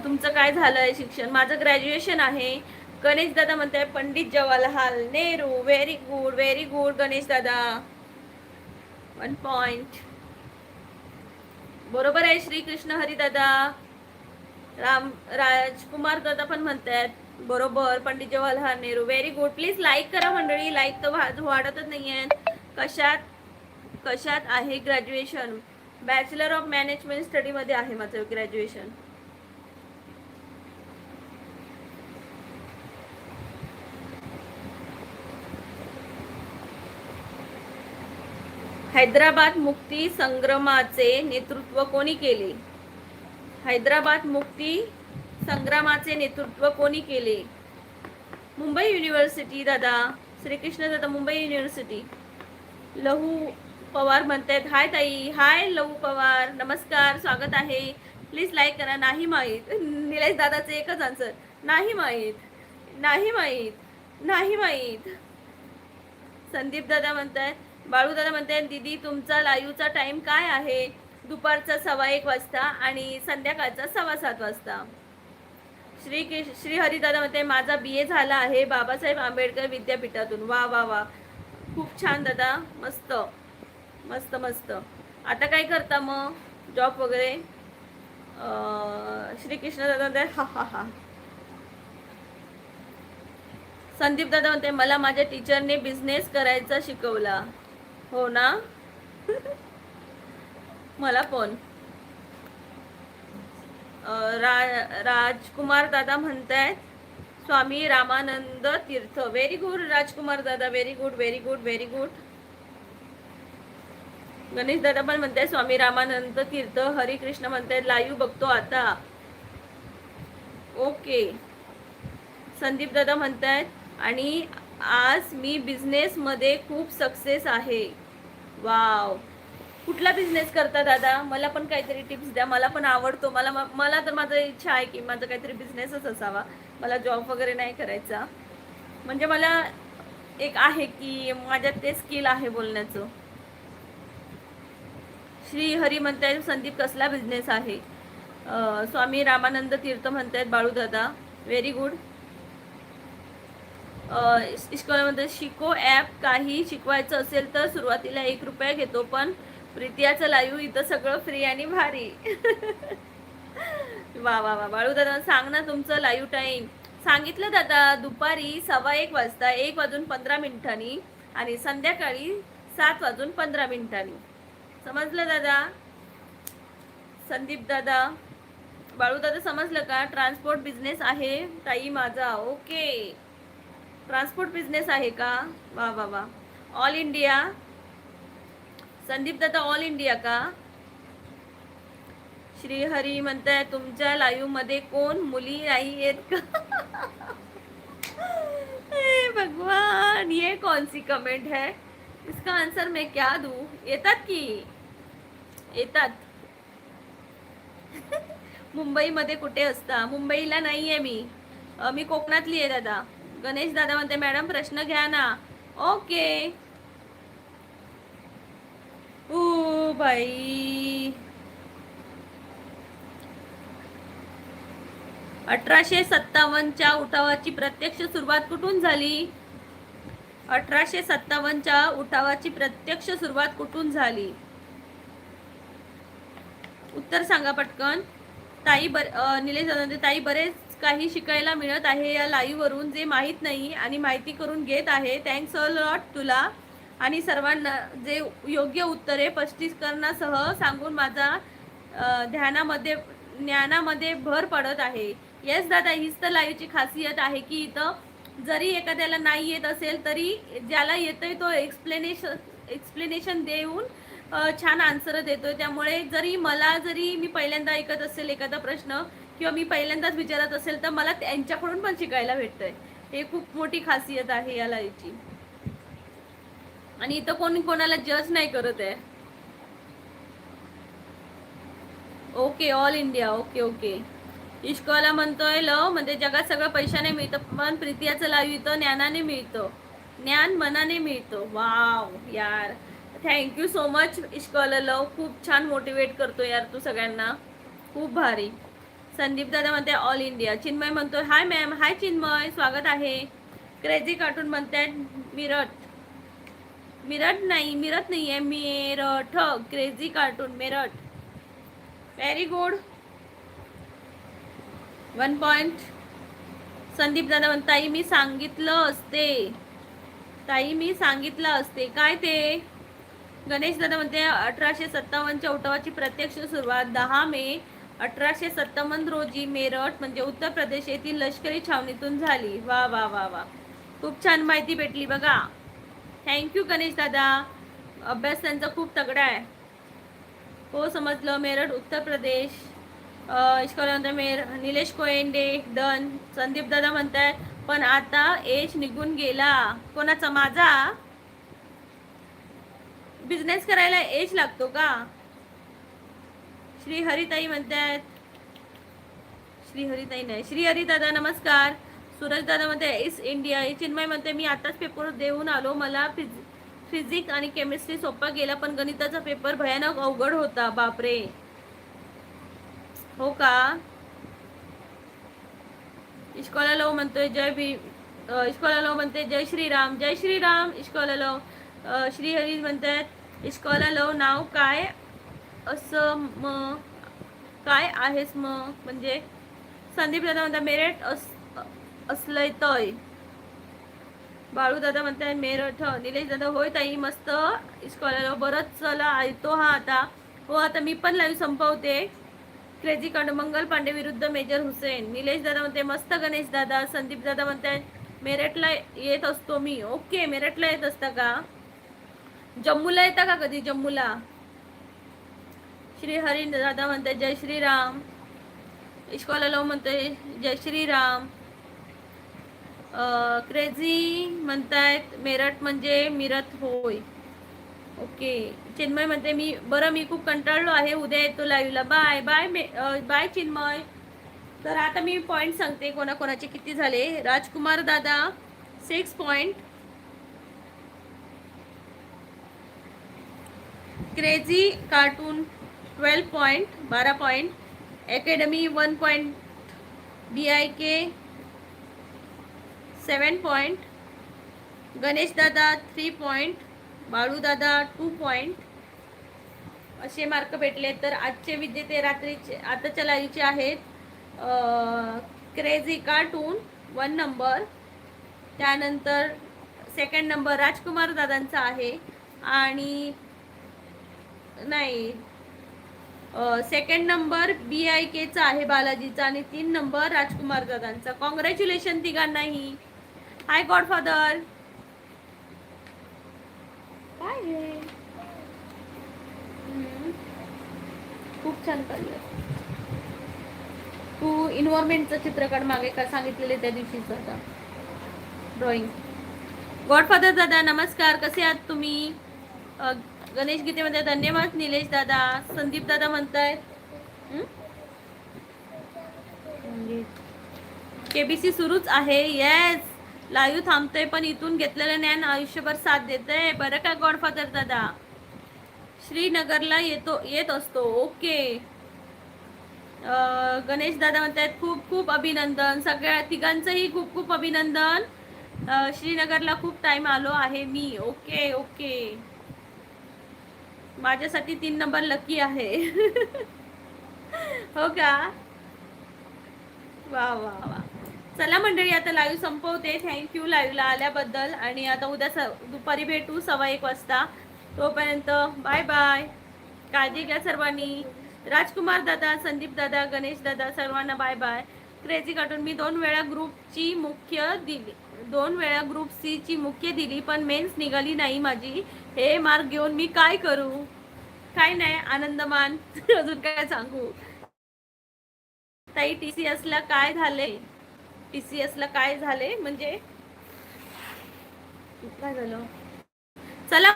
S1: तुमचं काय झालंय शिक्षण? माझं ग्रॅज्युएशन आहे. गणेश दादा म्हणताय Pandit Jawaharlal Nehru. Very good, very good Ganesh दादा. 1 पॉइंट. बरोबर आहे श्रीकृष्ण हरी दादा. राजकुमार दादा पण म्हणतायत बरोबर, Pandit Jawaharlal Nehru. Very good. Please like करा मंडळी. लाईक तर वाढतच नाहीये. कशात आहे graduation? Bachelor of management study मध्ये आहे माझं ग्रॅज्युएशन. हैदराबाद मुक्ती संग्रामाचे नेतृत्व कोणी केले? हैदराबाद मुक्ती संग्रामाचे नेतृत्व कोणी केले? मुंबई युनिव्हर्सिटी दादा. श्रीकृष्ण दादा मुंबई युनिव्हर्सिटी. लहू पवार म्हणतायत हाय ताई. हाय लहू पवार, नमस्कार, स्वागत आहे. प्लीज लाईक करा. नाही माहीत. निलेश दादाचे एकच आन्सर, नाही माहीत, नाही माहीत, नाही माहीत. संदीप दादा म्हणतायत. बाळू दादा म्हणतायत दीदी तुमचा लाईव्हचा टाइम काय आहे? दुपारचा 1:15 वाजता आणि संध्याकाळचा 7:15 वाजता. श्री हरिदादा म्हणते माझा BA झाला आहे बाबासाहेब आंबेडकर विद्यापीठातून. वा वा वा, खूप छान दादा, मस्त मस्त मस्त. आता काय करता मग, जॉब वगैरे? श्रीकृष्ण दादा म्हणते हा हा हा. संदीप दादा म्हणते मला माझ्या टीचरने बिझनेस करायचा शिकवला. हो ना. मला पण. राजकुमार दादा म्हणतायत स्वामी रामानंद तीर्थ. व्हेरी गुड राजकुमार दादा, very good, very good, very good. Ganesh दादा पण म्हणताय स्वामी रामानंद तीर्थ. हरिकृष्ण म्हणतायत लाईव्ह बघतो आता. ओके. संदीप दादा म्हणतायत आणि आज मी बिझनेस मध्ये खूप सक्सेस आहे. वाव. कुठला बिझनेस करता दादा? मला पण काहीतरी टिप्स द्या. मला पण आवडतो. मला तर माझं इच्छा आहे की माझा काहीतरी बिझनेसच असावा. मला जॉब वगैरे नाही करायचा. म्हणजे मला एक आहे की माझ्यात ते स्किल आहे बोलण्याचं. श्री हरी म्हणतायत संदीप कसला बिझनेस आहे? स्वामी रामानंद तीर्थ म्हणतायत बाळू दादा. Very good. इस्कॉलमध्ये शिको ॲप काही शिकवायचं असेल तर सुरुवातीला 1 रुपया घेतो, पण प्रीतियाचं लाईव्ह इथं सगळं फ्री आणि भारी. वा वा वा बाळू दादा, सांग ना तुमचं लाईव्ह टाईम. सांगितलं दादा, दुपारी 1:15 वाजता 1:15 आणि संध्याकाळी 7:15. समजलं दादा? संदीप दादा, बाळू दादा समजलं का? ट्रान्सपोर्ट बिझनेस आहे ताई माझा. ओके, ट्रान्सपोर्ट बिझनेस आहे का? वा वा वा. All India. संदीप दादा ऑल इंडिया का? श्रीहरी म्हणताय तुमच्या लाईव्ह मध्ये कोण मुली नाही येत का? हे भगवान, ये कौन सी कमेंट है? इसका आंसर मैं क्या दूं? येतात की येतात. मुंबईमध्ये कुठे असता? मुंबईला नाहीये मी. मी कोकणातली आहे दादा. गणेश दादा म्हणते मॅडम प्रश्न घ्या ना. ओके. ओ बाई, 1857च्या उठावाची प्रत्यक्ष सुरुवात कुठून झाली? 1857च्या उठावाची प्रत्यक्ष सुरुवात कुठून झाली? उत्तर सांगा पटकन. निलेश दादा, ताई बरेच काही शिकायला मिळत आहे या लाईव्ह वरून, जे माहीत नाही आणि माहिती करून घेत आहे. थँक्स अ लॉट तुला आणि सर्वांना जे योग्य उत्तरे स्पष्टीकरणासह सांगून माझा ज्ञानामध्ये भर पडत आहे. येस दादा, हीच तर लाईव्हची खासियत आहे की इथं जरी एखाद्याला नाही येत असेल तरी ज्याला येतंय तो एक्सप्लेनेशन देऊन छान आन्सर देतोय. त्यामुळे जरी मी पहिल्यांदा ऐकत असेल एखादा प्रश्न किंवा मी पहिल्यांदाच विचारत असेल तर मला त्यांच्याकडून पण शिकायला भेटतंय. हे खूप मोठी खासियत आहे या लाईव्हची. आणि इथं कोणी कोणाला जज नाही करत आहे. Okay, all India. Okay okay. इश्कॉला म्हणतोय लव म्हणजे जगात सगळं पैशाने मिळतं, पण प्रीतियाचं लाईव्ह इथं ज्ञानाने मिळतं. ज्ञान मनाने मिळतं. वाव यार, थँक्यू सो मच इश्कॉला लव. खूप छान मोटिवेट करतो यार तू सगळ्यांना. खूप भारी. संदीप दादा म्हणते ऑल इंडिया. चिन्मय म्हणतोय हाय मॅम. हाय चिन्मय, स्वागत आहे. क्रेझी कार्टून म्हणतात मिरट. मिरट नाही आहे, Meerut. Crazy cartoon Meerut. Very good. 1 point. Sandeep दादा म्हणत ताई मी सांगितलं असते काय ते? गणेश दादा म्हणते 1857च्या उठावाची प्रत्यक्ष सुरुवात 10 मे 1857 रोजी मेरठ म्हणजे उत्तर प्रदेश येथील लष्करी छावणीतून झाली. वा वा वा वा, खूप छान माहिती भेटली बघा. थँक्यू गणेश दादा, अभ्यास त्यांचा खूप तगडा आहे. हो समजलं. मेरठ उत्तर प्रदेश. निलेश कोयंडे डन. संदीप दादा म्हणताय पण आता एज निघून गेला. कोणाचा? माझा? बिझनेस करायला एज लागतो का? श्रीहरिताई म्हणतात. श्रीहरिताई नाही, श्रीहरी दादा नमस्कार. सूरज दादा म्हणते इस इंडिया. चिन्मय म्हणते मी आताच पेपर देऊन आलो. मला फिजिक्स आणि केमिस्ट्री सोपा गेला, पण गणिताचा पेपर भयानक अवघड होता. बापरे, हो का? इश्कॉला लो म्हणतोय इश्कॉला लो म्हणते जय श्रीराम. जय श्रीराम इश्कॉला लो. श्रीहरी म्हणतात इश्कॉला लो नाव काय असं काय आहेस म्हणजे? संदीप दादा म्हणतात मेरठ असलंय तय. बाळू दादा म्हणतात मेरठ. निलेश दादा होय ताई मस्त. इश्कॉला लो बरंच चला येतो हा आता. हो आता मी पण लाईव्ह संपवते. क्रेझी कार्ड मंगल पांडे विरुद्ध मेजर हुसेन. निलेश दादा म्हणते मस्त गणेश दादा. संदीप दादा म्हणतात मेरठला येत असतो मी. ओके, मेरठला येत असता का? जम्मूला येता का कधी? जम्मूला. श्री हरी दादा म्हणते जय श्रीराम. इश्कॉला लो म्हणते जय श्रीराम. क्रेझी म्हणतायत मेरठ म्हणजे मिरत होय. ओके. चिन्मय म्हणते मी खूप कंटाळलो आहे, उद्या येतो लाईव्हला. Bye bye bye Chinmay. तर आता मी पॉईंट सांगते कोणाकोणाचे किती झाले. राजकुमार दादा 6 point, crazy cartoon 12 point 12 point, academy 1 point, BIK 7 point, Ganesh दादा 3 पॉईंट, बाळू दादा 2 पॉईंट. असे मार्क भेटले. तर आजचे विजेते रात्रीचे आताच्या लाईव्हचे आहेत क्रेझी कार्टून 1 नंबर, त्यानंतर सेकंड नंबर राजकुमार दादांचा आहे, आणि नाही सेकंड नंबर BIKचा आहे बालाजीचा, आणि 3 नंबर राजकुमार दादांचा. कॉंग्रॅच्युलेशन तिघांनाही. हाय गॉडफादर. काय हे खूप छान काढलं तू. इन्व्हायरमेंटचं चित्र काढ मागे का सांगितलेले त्या दिवशीच आता ड्रॉइंग. गॉडफादर दादा नमस्कार, कसे आहात तुम्ही? गणेश गीतेमध्ये धन्यवाद. निलेश दादा, संदीप दादा म्हणतायत KBC सुरूच आहे. येस, लाईव्ह थांबतोय पण इथून घेतलेलं ज्ञान आयुष्यभर साथ देतंय. बरं का गॉडफादर दादा? श्रीनगरला येत असतो. ओके. गणेश दादा म्हणतात खूप खूप अभिनंदन. सगळ्या तिघांचंही खूप खूप अभिनंदन. श्रीनगरला खूप टाइम आलो आहे मी. Okay okay. माझ्यासाठी 3 नंबर लकी आहे. हो का? वा वा वा. चला मंडळी, आता लाईव्ह संपवते. थँक्यू लाईव्हला आल्याबद्दल, आणि आता उद्या दुपारी भेटू 1:15 वाजता. तोपर्यंत बाय बाय. काळजी घ्या सर्वांनी. राजकुमार दादा, संदीप दादा, गणेश दादा, सर्वांना बाय बाय. क्रेझी कार्टून मी 2 वेळा ग्रुपची मुख्य दिली, 2 वेळा ग्रुप C ची मुख्य दिली, पण मेन्स निघाली नाही माझी. हे मार्क घेऊन मी काय करू? काय नाही, आनंदमान. अजून काय सांगू ताई? TCS ला काय झाले? TCS ला काय झाले म्हणजे काय झालं? चला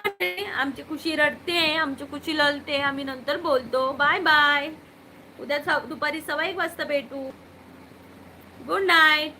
S1: आमची खुशी रडते, आमची खुशी ललते. आम्ही नंतर बोलतो. Bye bye. उद्या दुपारी 1:15 वाजता भेटू. Good night.